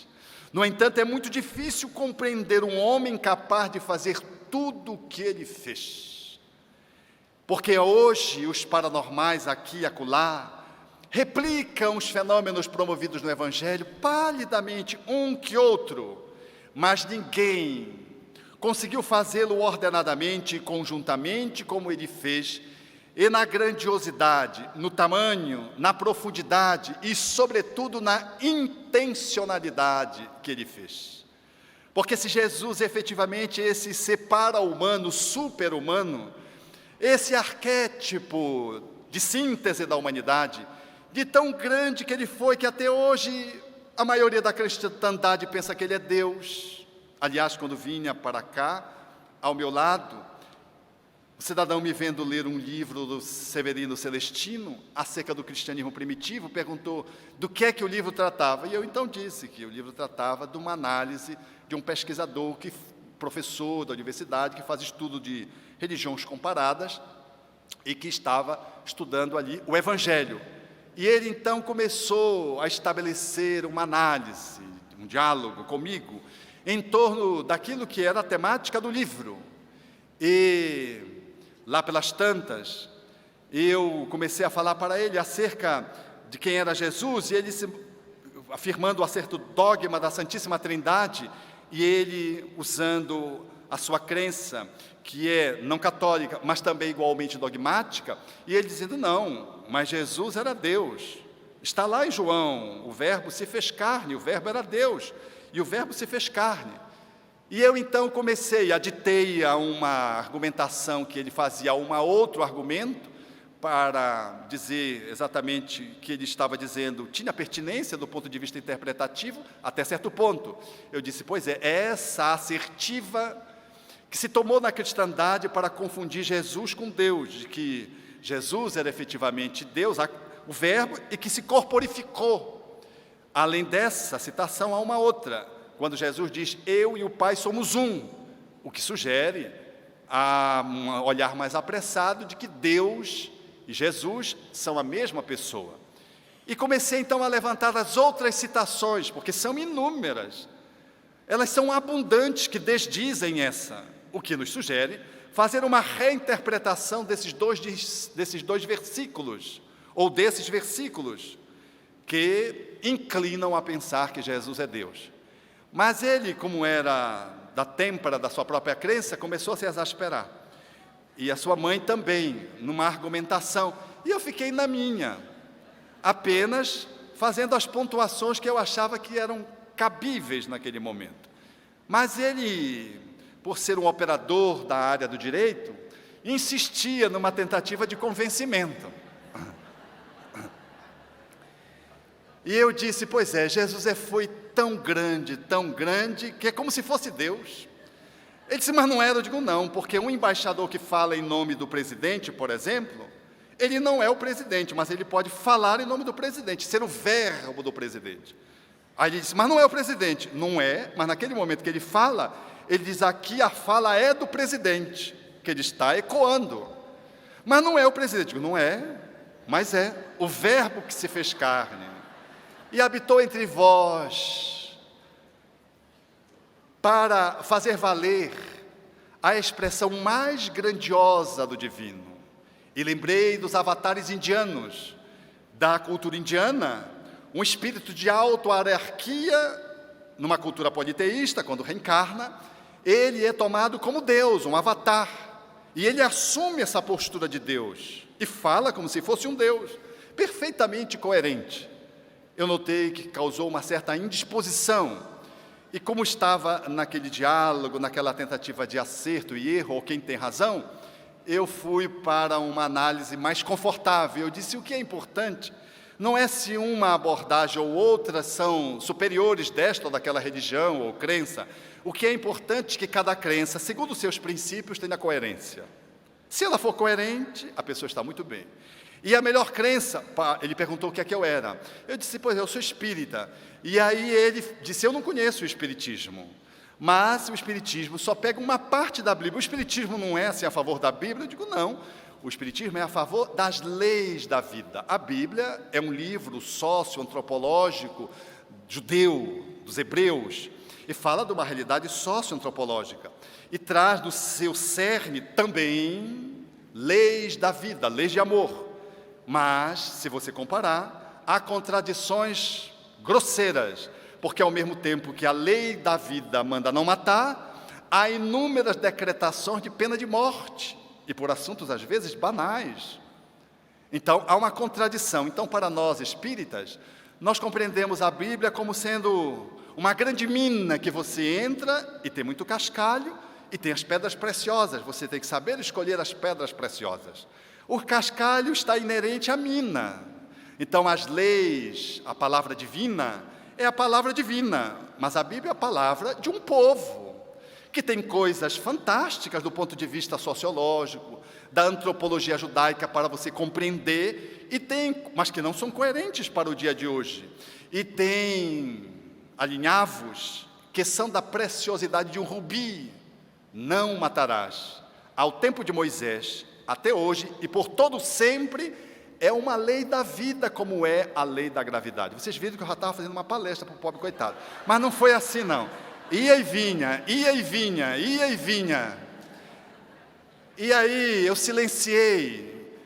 No entanto, é muito difícil compreender um homem capaz de fazer tudo o que ele fez. Porque hoje os paranormais aqui e acolá replicam os fenômenos promovidos no Evangelho palidamente, um que outro, mas ninguém conseguiu fazê-lo ordenadamente e conjuntamente como ele fez, e na grandiosidade, no tamanho, na profundidade e, sobretudo, na intencionalidade que ele fez. Porque se Jesus efetivamente esse ser para-humano, super-humano, esse arquétipo de síntese da humanidade, de tão grande que ele foi, que até hoje a maioria da cristandade pensa que ele é Deus. Aliás, quando vinha para cá, ao meu lado, o cidadão me vendo ler um livro do Severino Celestino, acerca do cristianismo primitivo, perguntou do que é que o livro tratava. E eu então disse que o livro tratava de uma análise de um pesquisador, professor da universidade, que faz estudo de religiões comparadas, e que estava estudando ali o Evangelho. E ele então começou a estabelecer uma análise, um diálogo comigo, em torno daquilo que era a temática do livro. E lá pelas tantas, eu comecei a falar para ele acerca de quem era Jesus, e ele afirmando o certo dogma da Santíssima Trindade, e ele usando a sua crença, que é não católica, mas também igualmente dogmática, e ele dizendo: não, mas Jesus era Deus. Está lá em João, o verbo se fez carne, o verbo era Deus, e o verbo se fez carne. E eu então aditei a uma argumentação que ele fazia, a outro argumento, para dizer exatamente que ele estava dizendo, tinha pertinência do ponto de vista interpretativo, até certo ponto. Eu disse: pois é, essa assertiva que se tomou na cristandade para confundir Jesus com Deus, de que Jesus era efetivamente Deus, o verbo, e que se corporificou. Além dessa citação, há uma outra, quando Jesus diz, eu e o Pai somos um, o que sugere a um olhar mais apressado de que Deus e Jesus são a mesma pessoa. E comecei então a levantar as outras citações, porque são inúmeras. Elas são abundantes que desdizem essa, o que nos sugere fazer uma reinterpretação desses dois versículos, ou desses versículos, que inclinam a pensar que Jesus é Deus. Mas ele, como era da têmpera da sua própria crença, começou a se exasperar. E a sua mãe também, numa argumentação. E eu fiquei na minha, apenas fazendo as pontuações que eu achava que eram cabíveis naquele momento. Mas ele, por ser um operador da área do direito, insistia numa tentativa de convencimento. E eu disse, pois é, Jesus foi tão grande, que é como se fosse Deus. Ele disse, mas não era. Eu digo, não, porque um embaixador que fala em nome do presidente, por exemplo, ele não é o presidente, mas ele pode falar em nome do presidente, ser o verbo do presidente. Aí ele disse, mas não é o presidente. Não é, mas naquele momento que ele fala, ele diz, aqui a fala é do presidente, que ele está ecoando. Mas não é o presidente. Eu digo, não é, mas é o verbo que se fez carne e habitou entre vós, para fazer valer a expressão mais grandiosa do divino. E lembrei dos avatares indianos, da cultura indiana, um espírito de auto-hierarquia, numa cultura politeísta, quando reencarna, ele é tomado como Deus, um avatar, e ele assume essa postura de Deus, e fala como se fosse um Deus, perfeitamente coerente. Eu notei que causou uma certa indisposição, e como estava naquele diálogo, naquela tentativa de acerto e erro, ou quem tem razão, eu fui para uma análise mais confortável. Eu disse, o que é importante não é se uma abordagem ou outra são superiores desta ou daquela religião ou crença. O que é importante é que cada crença, segundo os seus princípios, tenha coerência. Se ela for coerente, a pessoa está muito bem. E a melhor crença, ele perguntou o que é que eu era. Eu disse, pois eu sou espírita. E aí ele disse, eu não conheço o espiritismo. Mas o espiritismo só pega uma parte da Bíblia. O espiritismo não é assim a favor da Bíblia? Eu digo, não. O espiritismo é a favor das leis da vida. A Bíblia é um livro socioantropológico judeu, dos hebreus, e fala de uma realidade socioantropológica. E traz no seu cerne também leis da vida, leis de amor. Mas, se você comparar, há contradições grosseiras, porque ao mesmo tempo que a lei da vida manda não matar, há inúmeras decretações de pena de morte, e por assuntos às vezes banais. Então, há uma contradição. Então, para nós espíritas, nós compreendemos a Bíblia como sendo uma grande mina que você entra e tem muito cascalho, e tem as pedras preciosas, você tem que saber escolher as pedras preciosas. O cascalho está inerente à mina. Então, as leis, a palavra divina, é a palavra divina, mas a Bíblia é a palavra de um povo, que tem coisas fantásticas do ponto de vista sociológico, da antropologia judaica para você compreender, mas que não são coerentes para o dia de hoje. E tem alinhavos que são da preciosidade de um rubi. Não matarás. Ao tempo de Moisés, até hoje e por todo sempre, é uma lei da vida, como é a lei da gravidade. Vocês viram que eu já estava fazendo uma palestra para o pobre coitado, mas não foi assim não. Ia e vinha, ia e vinha, ia e vinha. E aí eu silenciei,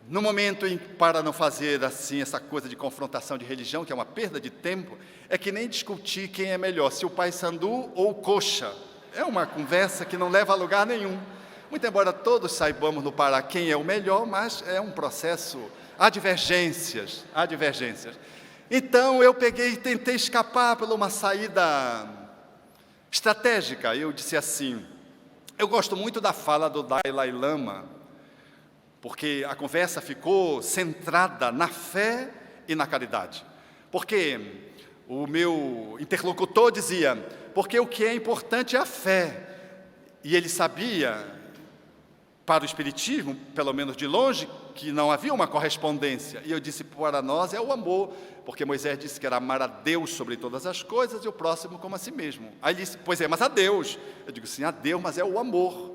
no momento para não fazer assim essa coisa de confrontação de religião, que é uma perda de tempo, é que nem discutir quem é melhor, se o paysandu ou o coxa. É uma conversa que não leva a lugar nenhum. Muito embora todos saibamos no Pará quem é o melhor, mas é um processo, há divergências. Então eu peguei e tentei escapar por uma saída estratégica. Eu disse assim, eu gosto muito da fala do Dalai Lama, porque a conversa ficou centrada na fé e na caridade. Porque o meu interlocutor dizia, porque o que é importante é a fé. E ele sabia para o Espiritismo, pelo menos de longe, que não havia uma correspondência. E eu disse, para nós é o amor, porque Moisés disse que era amar a Deus sobre todas as coisas e o próximo como a si mesmo. Aí ele disse, pois é, mas a Deus. Eu digo, sim, a Deus, mas é o amor.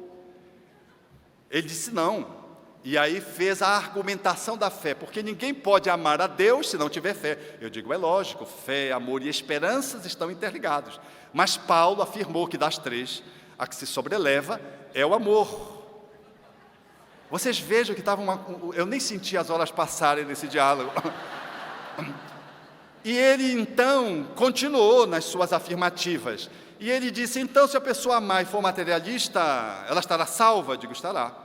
Ele disse, não. E aí fez a argumentação da fé, porque ninguém pode amar a Deus se não tiver fé. Eu digo, é lógico, fé, amor e esperanças estão interligados. Mas Paulo afirmou que das três, a que se sobreleva é o amor. Vocês vejam que eu nem senti as horas passarem nesse diálogo. E ele então continuou nas suas afirmativas. E ele disse, então se a pessoa amar e for materialista, ela estará salva? Eu digo, estará.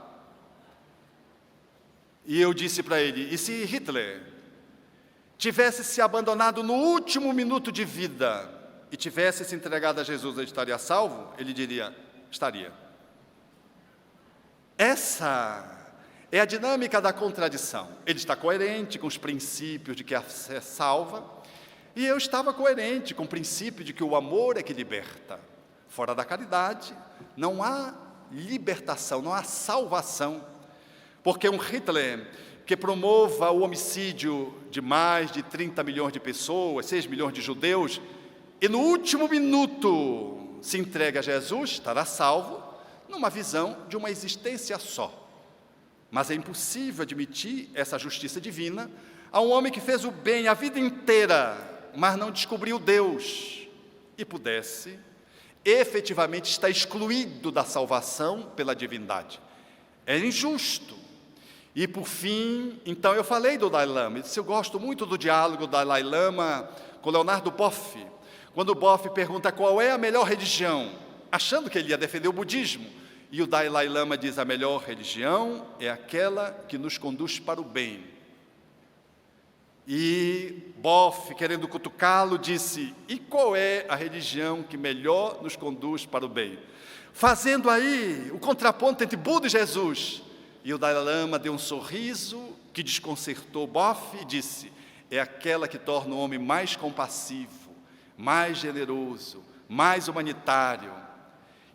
E eu disse para ele, e se Hitler tivesse se abandonado no último minuto de vida e tivesse se entregado a Jesus, ele estaria salvo? Ele diria, estaria. Essa é a dinâmica da contradição. Ele está coerente com os princípios de que a fé salva, e eu estava coerente com o princípio de que o amor é que liberta. Fora da caridade, não há libertação, não há salvação. Porque um Hitler que promova o homicídio de mais de 30 milhões de pessoas, 6 milhões de judeus, e no último minuto se entrega a Jesus, estará salvo, numa visão de uma existência só. Mas é impossível admitir essa justiça divina a um homem que fez o bem a vida inteira, mas não descobriu Deus, e pudesse, efetivamente, estar excluído da salvação pela divindade. É injusto. E por fim, então eu falei do Dalai Lama, eu disse, eu gosto muito do diálogo do Dalai Lama com Leonardo Boff, quando o Boff pergunta qual é a melhor religião, achando que ele ia defender o budismo, e o Dalai Lama diz, a melhor religião é aquela que nos conduz para o bem. E Boff, querendo cutucá-lo, disse, e qual é a religião que melhor nos conduz para o bem? Fazendo aí o contraponto entre Buda e Jesus. E o Dalai Lama deu um sorriso que desconcertou Boff e disse, é aquela que torna o homem mais compassivo, mais generoso, mais humanitário.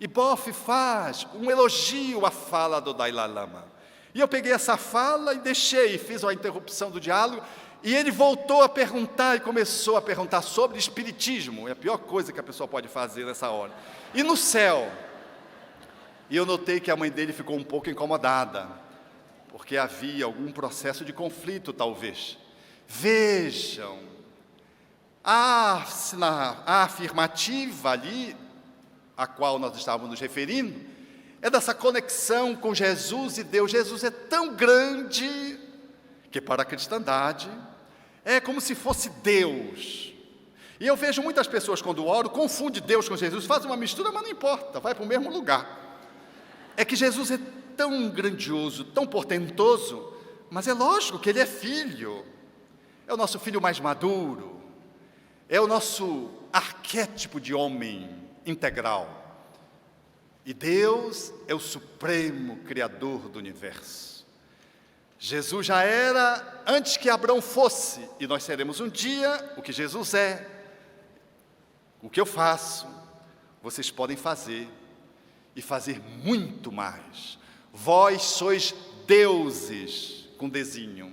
E Boff faz um elogio à fala do Dalai Lama. E eu peguei essa fala e deixei, fiz uma interrupção do diálogo, e ele voltou a perguntar e começou a perguntar sobre espiritismo. É a pior coisa que a pessoa pode fazer nessa hora. E no céu? E eu notei que a mãe dele ficou um pouco incomodada, porque havia algum processo de conflito, talvez. Vejam, a afirmativa ali, a qual nós estávamos nos referindo, é dessa conexão com Jesus e Deus. Jesus é tão grande que para a cristandade é como se fosse Deus. E eu vejo muitas pessoas quando oram, confundem Deus com Jesus, fazem uma mistura, mas não importa, vai para o mesmo lugar. É que Jesus é tão grandioso, tão portentoso, mas é lógico que Ele é filho, é o nosso filho mais maduro, é o nosso arquétipo de homem integral. E Deus é o supremo Criador do universo. Jesus já era antes que Abraão fosse, e nós seremos um dia o que Jesus é. O que eu faço, vocês podem fazer, e fazer muito mais. Vós sois deuses, com desenho.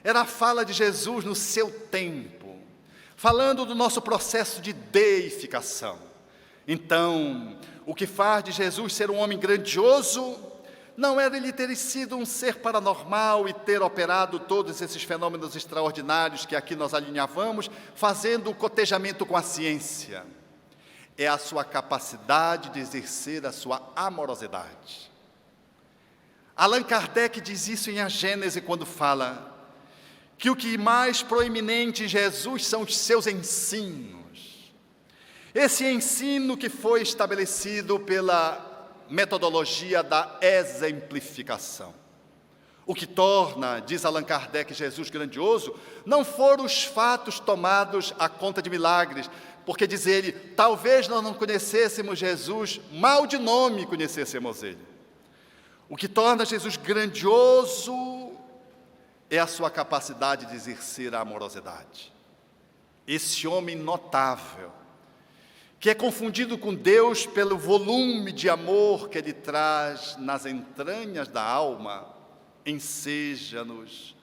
Era a fala de Jesus no seu tempo, falando do nosso processo de deificação. Então, o que faz de Jesus ser um homem grandioso, não era ele ter sido um ser paranormal e ter operado todos esses fenômenos extraordinários que aqui nós alinhavamos, fazendo o cotejamento com a ciência. É a sua capacidade de exercer a sua amorosidade. Allan Kardec diz isso em A Gênese, quando fala que o que mais proeminente em Jesus são os seus ensinos. Esse ensino que foi estabelecido pela metodologia da exemplificação. O que torna, diz Allan Kardec, Jesus grandioso, não foram os fatos tomados à conta de milagres, porque diz ele, talvez nós não conhecêssemos Jesus, mal de nome conhecêssemos ele. O que torna Jesus grandioso é a sua capacidade de exercer a amorosidade. Esse homem notável, que é confundido com Deus pelo volume de amor que Ele traz nas entranhas da alma, enseja-nos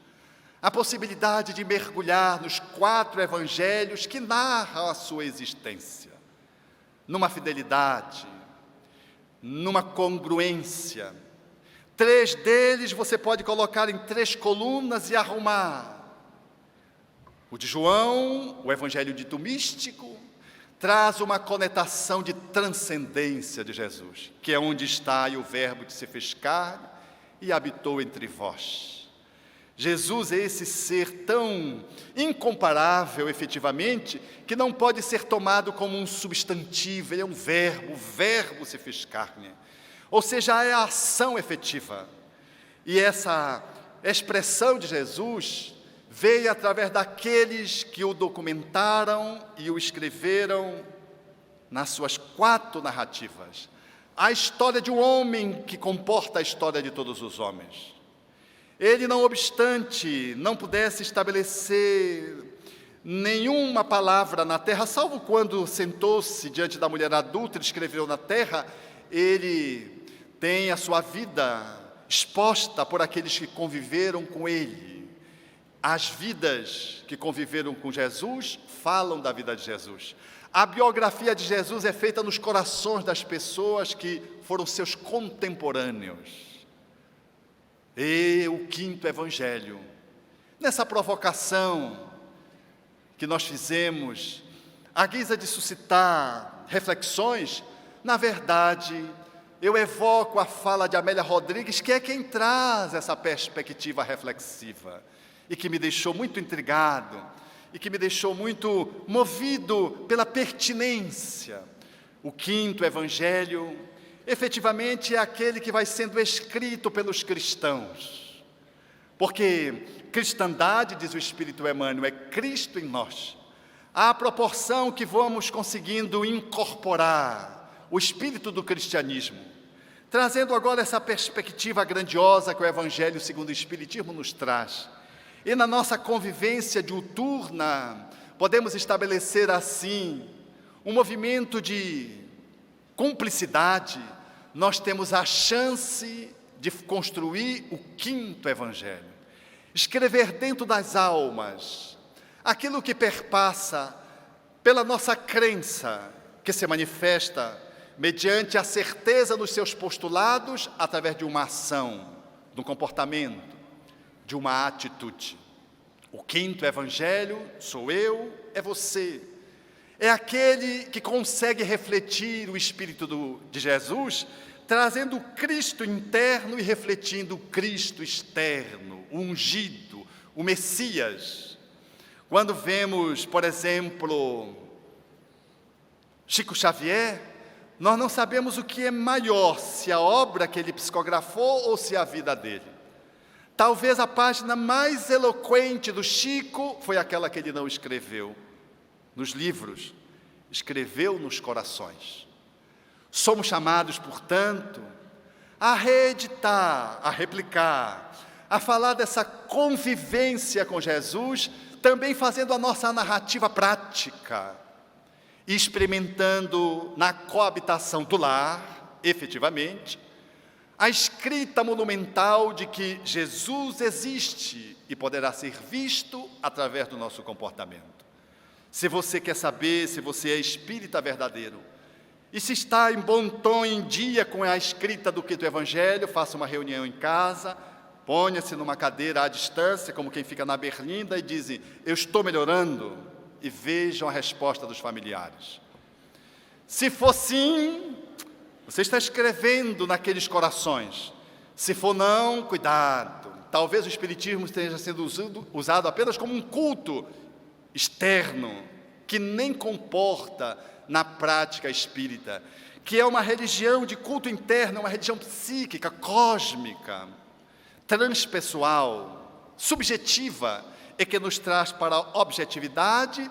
a possibilidade de mergulhar nos 4 evangelhos que narram a sua existência, numa fidelidade, numa congruência. 3 deles você pode colocar em 3 colunas e arrumar. O de João, o evangelho dito místico, traz uma conotação de transcendência de Jesus, que é onde está e o verbo que se fez carne e habitou entre vós. Jesus é esse ser tão incomparável, efetivamente, que não pode ser tomado como um substantivo, ele é um verbo, o verbo se fez carne. Ou seja, é a ação efetiva. E essa expressão de Jesus veio através daqueles que o documentaram e o escreveram nas suas 4 narrativas. A história de um homem que comporta a história de todos os homens. Ele, não obstante, não pudesse estabelecer nenhuma palavra na terra, salvo quando sentou-se diante da mulher adulta e escreveu na terra, ele tem a sua vida exposta por aqueles que conviveram com ele. As vidas que conviveram com Jesus falam da vida de Jesus. A biografia de Jesus é feita nos corações das pessoas que foram seus contemporâneos. E o 5º evangelho, nessa provocação que nós fizemos, à guisa de suscitar reflexões, na verdade, eu evoco a fala de Amélia Rodrigues, que é quem traz essa perspectiva reflexiva, e que me deixou muito intrigado, e que me deixou muito movido pela pertinência. O 5º evangelho, efetivamente, é aquele que vai sendo escrito pelos cristãos. Porque cristandade, diz o Espírito Emmanuel, é Cristo em nós. À proporção que vamos conseguindo incorporar o espírito do cristianismo, trazendo agora essa perspectiva grandiosa que o Evangelho segundo o Espiritismo nos traz. E na nossa convivência diuturna, podemos estabelecer assim um movimento de cumplicidade. Nós temos a chance de construir o 5º evangelho, escrever dentro das almas aquilo que perpassa pela nossa crença, que se manifesta mediante a certeza nos seus postulados, através de uma ação, de um comportamento, de uma atitude. O 5º evangelho sou eu, é você. É aquele que consegue refletir o Espírito de Jesus, trazendo o Cristo interno e refletindo o Cristo externo, o ungido, o Messias. Quando vemos, por exemplo, Chico Xavier, nós não sabemos o que é maior, se a obra que ele psicografou ou se a vida dele. Talvez a página mais eloquente do Chico foi aquela que ele não escreveu nos livros, escreveu nos corações. Somos chamados, portanto, a reeditar, a replicar, a falar dessa convivência com Jesus, também fazendo a nossa narrativa prática, e experimentando na coabitação do lar, efetivamente, a escrita monumental de que Jesus existe e poderá ser visto através do nosso comportamento. Se você quer saber se você é espírita verdadeiro e se está em bom tom em dia com a escrita do 5º evangelho, faça uma reunião em casa, ponha-se numa cadeira à distância, como quem fica na berlinda, e diz: eu estou melhorando, e vejam a resposta dos familiares. Se for sim, você está escrevendo naqueles corações. Se for não, cuidado. Talvez o Espiritismo esteja sendo usado apenas como um culto externo, que nem comporta na prática espírita, que é uma religião de culto interno, uma religião psíquica, cósmica, transpessoal, subjetiva, e que nos traz para a objetividade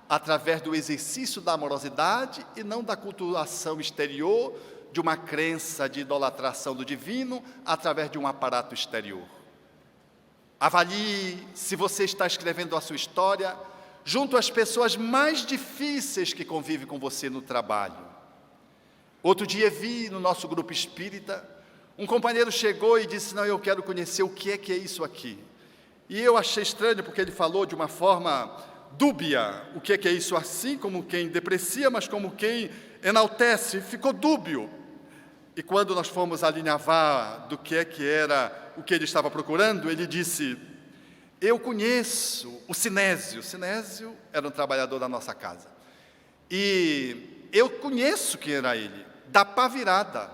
através do exercício da amorosidade e não da cultuação exterior, de uma crença de idolatração do divino através de um aparato exterior. Avalie se você está escrevendo a sua história junto às pessoas mais difíceis que convivem com você no trabalho. Outro dia vi no nosso grupo espírita, um companheiro chegou e disse: não, eu quero conhecer o que é isso aqui. E eu achei estranho, porque ele falou de uma forma dúbia, o que é isso, assim como quem deprecia, mas como quem enaltece, ficou dúbio. E quando nós fomos alinhavar do que era o que ele estava procurando, ele disse: eu conheço o Sinésio. O Sinésio era um trabalhador da nossa casa. E eu conheço quem era ele, da pá virada.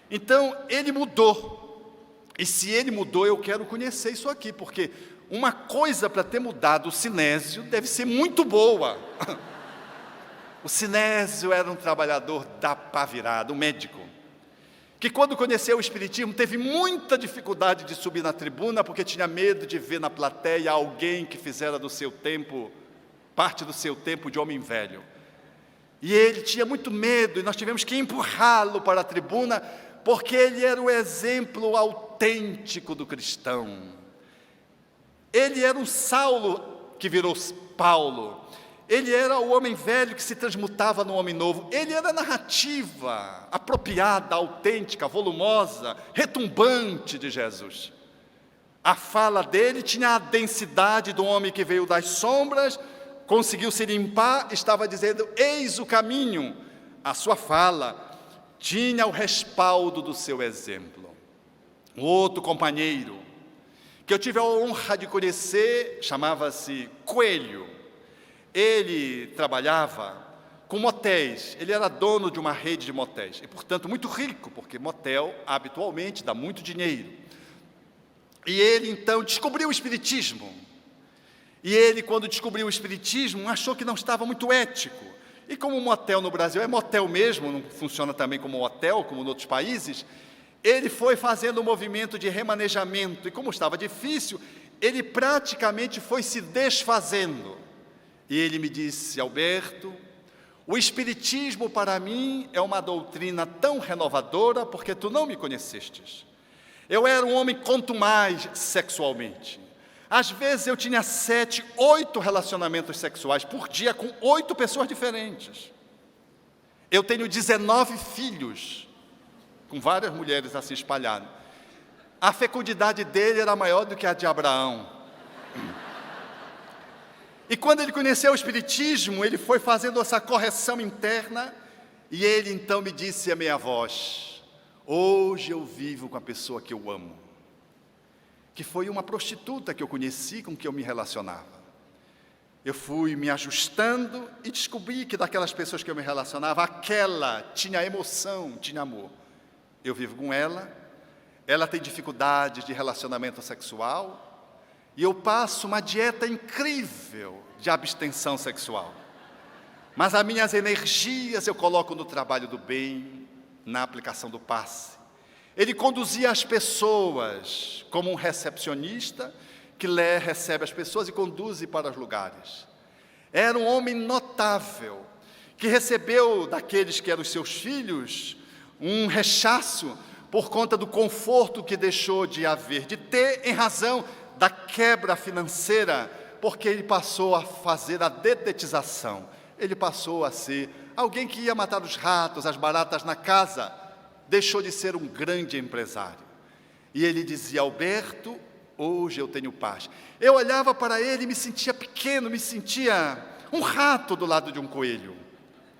Então, ele mudou. E se ele mudou, eu quero conhecer isso aqui, porque uma coisa para ter mudado o Sinésio deve ser muito boa. O Sinésio era um trabalhador da pá virada, um médico, que quando conheceu o Espiritismo teve muita dificuldade de subir na tribuna, porque tinha medo de ver na plateia alguém que fizera do seu tempo, parte do seu tempo de homem velho. E ele tinha muito medo, e nós tivemos que empurrá-lo para a tribuna, porque ele era o exemplo autêntico do cristão. Ele era um Saulo que virou Paulo. Ele era o homem velho que se transmutava no homem novo. Ele era a narrativa apropriada, autêntica, volumosa, retumbante de Jesus. A fala dele tinha a densidade do homem que veio das sombras, conseguiu se limpar, estava dizendo: eis o caminho. A sua fala tinha o respaldo do seu exemplo. Um outro companheiro, que eu tive a honra de conhecer, chamava-se Coelho. Ele trabalhava com motéis, ele era dono de uma rede de motéis, e portanto muito rico, porque motel habitualmente dá muito dinheiro. E ele então descobriu o Espiritismo. E ele, quando descobriu o Espiritismo, achou que não estava muito ético. E como o motel no Brasil é motel mesmo, não funciona também como hotel, como em outros países, ele foi fazendo um movimento de remanejamento, e como estava difícil, ele praticamente foi se desfazendo. E ele me disse: Alberto, o Espiritismo para mim é uma doutrina tão renovadora, porque tu não me conhecestes. Eu era um homem contumaz sexualmente. Às vezes eu tinha 7, 8 relacionamentos sexuais por dia com 8 pessoas diferentes. Eu tenho 19 filhos, com várias mulheres assim espalhadas. A fecundidade dele era maior do que a de Abraão. E quando ele conheceu o Espiritismo, ele foi fazendo essa correção interna, e ele então me disse a meia voz: hoje eu vivo com a pessoa que eu amo, que foi uma prostituta que eu conheci, com que eu me relacionava. Eu fui me ajustando e descobri que daquelas pessoas que eu me relacionava, aquela tinha emoção, tinha amor. Eu vivo com ela, ela tem dificuldades de relacionamento sexual, e eu passo uma dieta incrível de abstenção sexual. Mas as minhas energias eu coloco no trabalho do bem, na aplicação do passe. Ele conduzia as pessoas como um recepcionista que recebe as pessoas e conduz para os lugares. Era um homem notável, que recebeu daqueles que eram os seus filhos um rechaço por conta do conforto que deixou de haver, de ter, em razão da quebra financeira, porque ele passou a fazer a dedetização. Ele passou a ser alguém que ia matar os ratos, as baratas na casa, deixou de ser um grande empresário. E ele dizia: Alberto, hoje eu tenho paz. Eu olhava para ele e me sentia pequeno, me sentia um rato do lado de um coelho,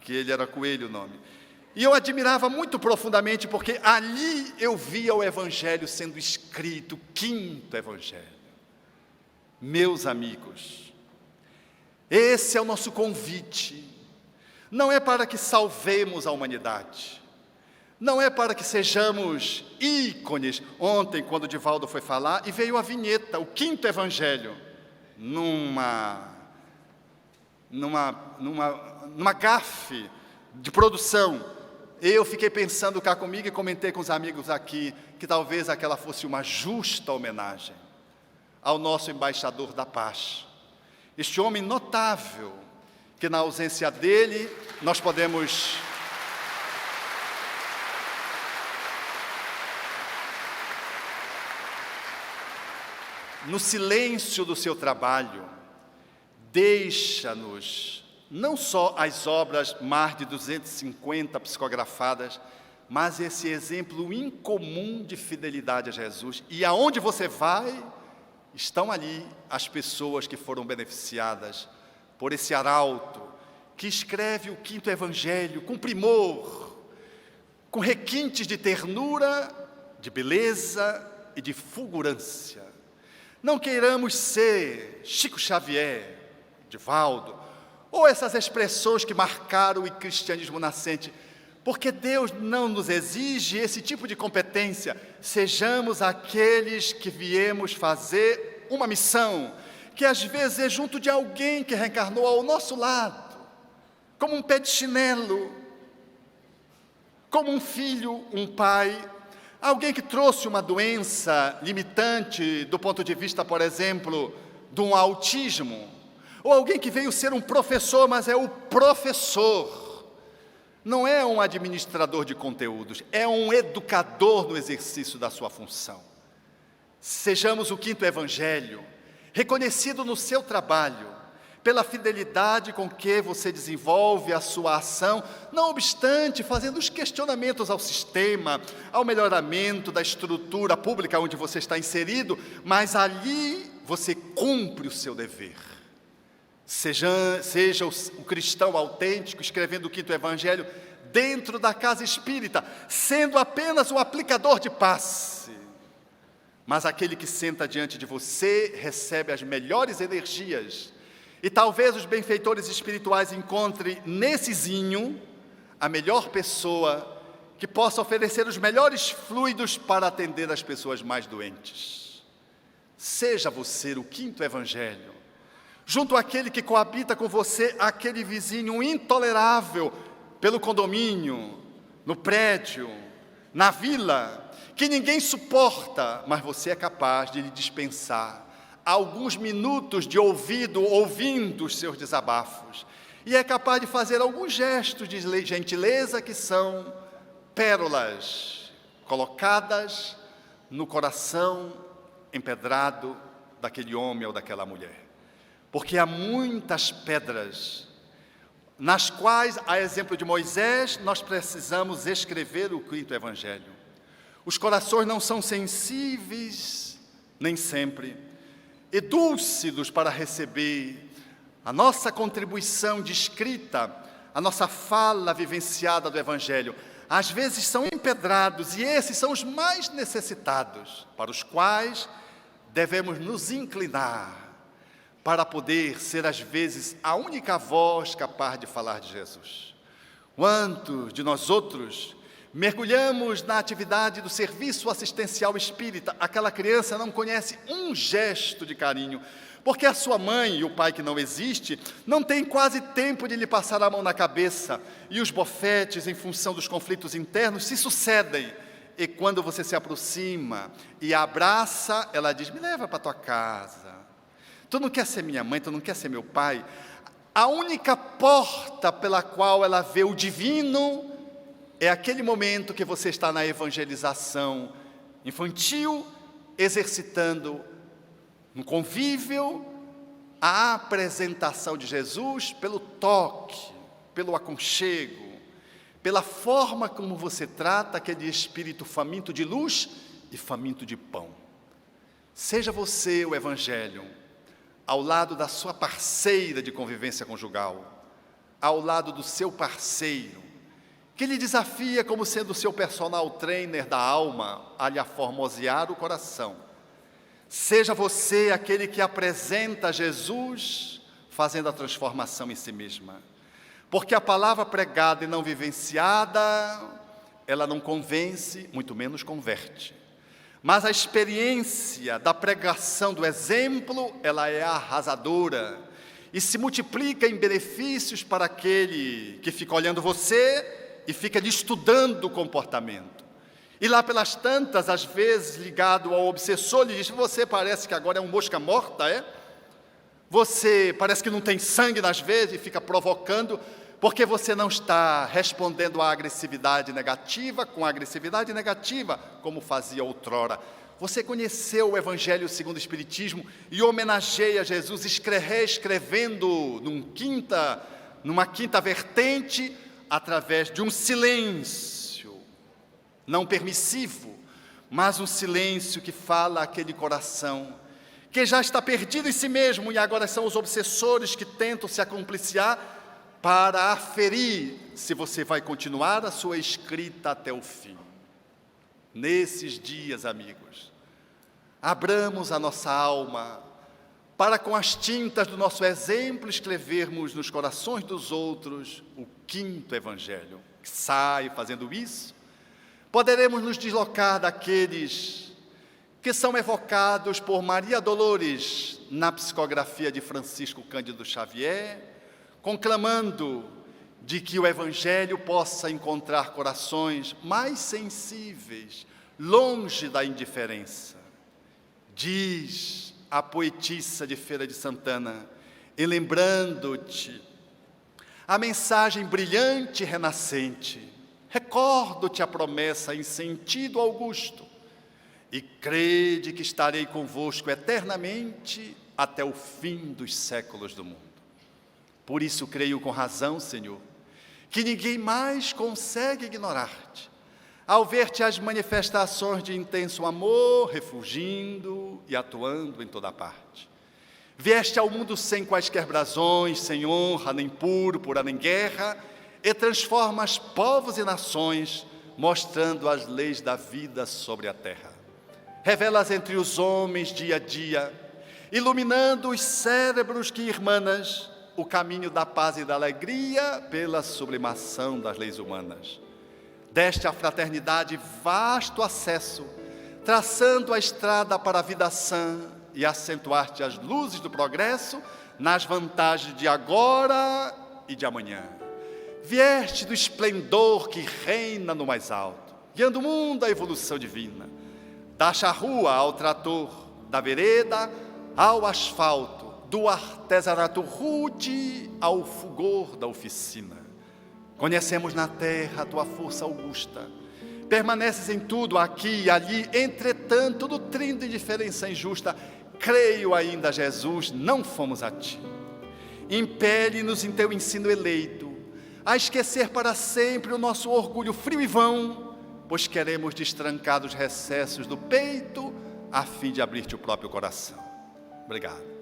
que ele era Coelho o nome. E eu admirava muito profundamente, porque ali eu via o Evangelho sendo escrito, o 5º Evangelho. Meus amigos, esse é o nosso convite. Não é para que salvemos a humanidade, não é para que sejamos ícones. Ontem, quando o Divaldo foi falar, e veio a vinheta, o 5º Evangelho, numa gafe de produção. Eu fiquei pensando cá comigo e comentei com os amigos aqui, que talvez aquela fosse uma justa homenagem ao nosso embaixador da paz. Este homem notável, que na ausência dele, nós podemos no silêncio do seu trabalho, deixa-nos não só as obras, mais de 250 psicografadas, mas esse exemplo incomum de fidelidade a Jesus. E aonde você vai, estão ali as pessoas que foram beneficiadas por esse arauto, que escreve o quinto evangelho com primor, com requintes de ternura, de beleza e de fulgurância. Não queiramos ser Chico Xavier, Divaldo, ou essas expressões que marcaram o cristianismo nascente, porque Deus não nos exige esse tipo de competência. Sejamos aqueles que viemos fazer uma missão, que às vezes é junto de alguém que reencarnou ao nosso lado, como um pé de chinelo, como um filho, um pai, alguém que trouxe uma doença limitante do ponto de vista, por exemplo, de um autismo, ou alguém que veio ser um professor, mas é o professor, não é um administrador de conteúdos, é um educador no exercício da sua função. Sejamos o quinto evangelho, reconhecido no seu trabalho, pela fidelidade com que você desenvolve a sua ação, não obstante fazendo os questionamentos ao sistema, ao melhoramento da estrutura pública onde você está inserido, mas ali você cumpre o seu dever. Seja o cristão autêntico, escrevendo o quinto evangelho, dentro da casa espírita, sendo apenas um aplicador de passe. Mas aquele que senta diante de você recebe as melhores energias. E talvez os benfeitores espirituais encontrem nesse zinho a melhor pessoa que possa oferecer os melhores fluidos para atender as pessoas mais doentes. Seja você o quinto evangelho, junto àquele que coabita com você, aquele vizinho intolerável pelo condomínio, no prédio, na vila, que ninguém suporta, mas você é capaz de lhe dispensar alguns minutos de ouvido, ouvindo os seus desabafos, e é capaz de fazer alguns gestos de gentileza que são pérolas colocadas no coração empedrado daquele homem ou daquela mulher. Porque há muitas pedras, nas quais, a exemplo de Moisés, nós precisamos escrever o quinto evangelho. Os corações não são sensíveis, nem sempre, e dúlcidos para receber a nossa contribuição de escrita, a nossa fala vivenciada do evangelho. Às vezes são empedrados, e esses são os mais necessitados, para os quais devemos nos inclinar, para poder ser, às vezes, a única voz capaz de falar de Jesus. Quantos de nós outros mergulhamos na atividade do serviço assistencial espírita? Aquela criança não conhece um gesto de carinho, porque a sua mãe e o pai que não existe, não tem quase tempo de lhe passar a mão na cabeça, e os bofetes, em função dos conflitos internos, se sucedem. E quando você se aproxima e a abraça, ela diz: me leva para tua casa. Tu não quer ser minha mãe, tu não quer ser meu pai. A única porta pela qual ela vê o divino é aquele momento que você está na evangelização infantil, exercitando no convívio a apresentação de Jesus pelo toque, pelo aconchego, pela forma como você trata aquele espírito faminto de luz e faminto de pão. Seja você o evangelho ao lado da sua parceira de convivência conjugal, ao lado do seu parceiro, que lhe desafia como sendo o seu personal trainer da alma a lhe aformosear o coração. Seja você aquele que apresenta Jesus, fazendo a transformação em si mesma. Porque a palavra pregada e não vivenciada, ela não convence, muito menos converte. Mas a experiência da pregação do exemplo, ela é arrasadora e se multiplica em benefícios para aquele que fica olhando você e fica lhe estudando o comportamento. E lá pelas tantas, às vezes ligado ao obsessor, lhe diz: você parece que agora é uma mosca morta, é? Você parece que não tem sangue nas veias, e fica provocando, porque você não está respondendo à agressividade negativa com a agressividade negativa, como fazia outrora. Você conheceu o Evangelho segundo o Espiritismo e homenageia Jesus, reescrevendo numa quinta vertente, através de um silêncio, não permissivo, mas um silêncio que fala àquele coração, que já está perdido em si mesmo, e agora são os obsessores que tentam se acompliciar para aferir se você vai continuar a sua escrita até o fim. Nesses dias, amigos, abramos a nossa alma para, com as tintas do nosso exemplo, escrevermos nos corações dos outros o quinto Evangelho. Sai fazendo isso, poderemos nos deslocar daqueles que são evocados por Maria Dolores na psicografia de Francisco Cândido Xavier, conclamando de que o Evangelho possa encontrar corações mais sensíveis, longe da indiferença. Diz a poetisa de Feira de Santana, e lembrando-te a mensagem brilhante e renascente, recordo-te a promessa em sentido augusto, e crede que estarei convosco eternamente até o fim dos séculos do mundo. Por isso creio com razão, Senhor, que ninguém mais consegue ignorar-te, ao ver-te as manifestações de intenso amor, refugindo e atuando em toda parte. Vieste ao mundo sem quaisquer brasões, sem honra, nem púrpura, nem guerra, e transformas povos e nações, mostrando as leis da vida sobre a terra. Revelas entre os homens dia a dia, iluminando os cérebros que irmanas, o caminho da paz e da alegria pela sublimação das leis humanas. Deste à fraternidade vasto acesso, traçando a estrada para a vida sã e acentuar-te as luzes do progresso nas vantagens de agora e de amanhã. Vieste do esplendor que reina no mais alto, guiando o mundo à evolução divina. Da charrua ao trator, da vereda ao asfalto, do artesanato rude ao fulgor da oficina. Conhecemos na terra a tua força augusta, permaneces em tudo, aqui e ali, entretanto, nutrindo indiferença injusta. Creio ainda, Jesus, não fomos a ti. Impele-nos em teu ensino eleito, a esquecer para sempre o nosso orgulho frio e vão, pois queremos destrancar dos recessos do peito, a fim de abrir-te o próprio coração. Obrigado.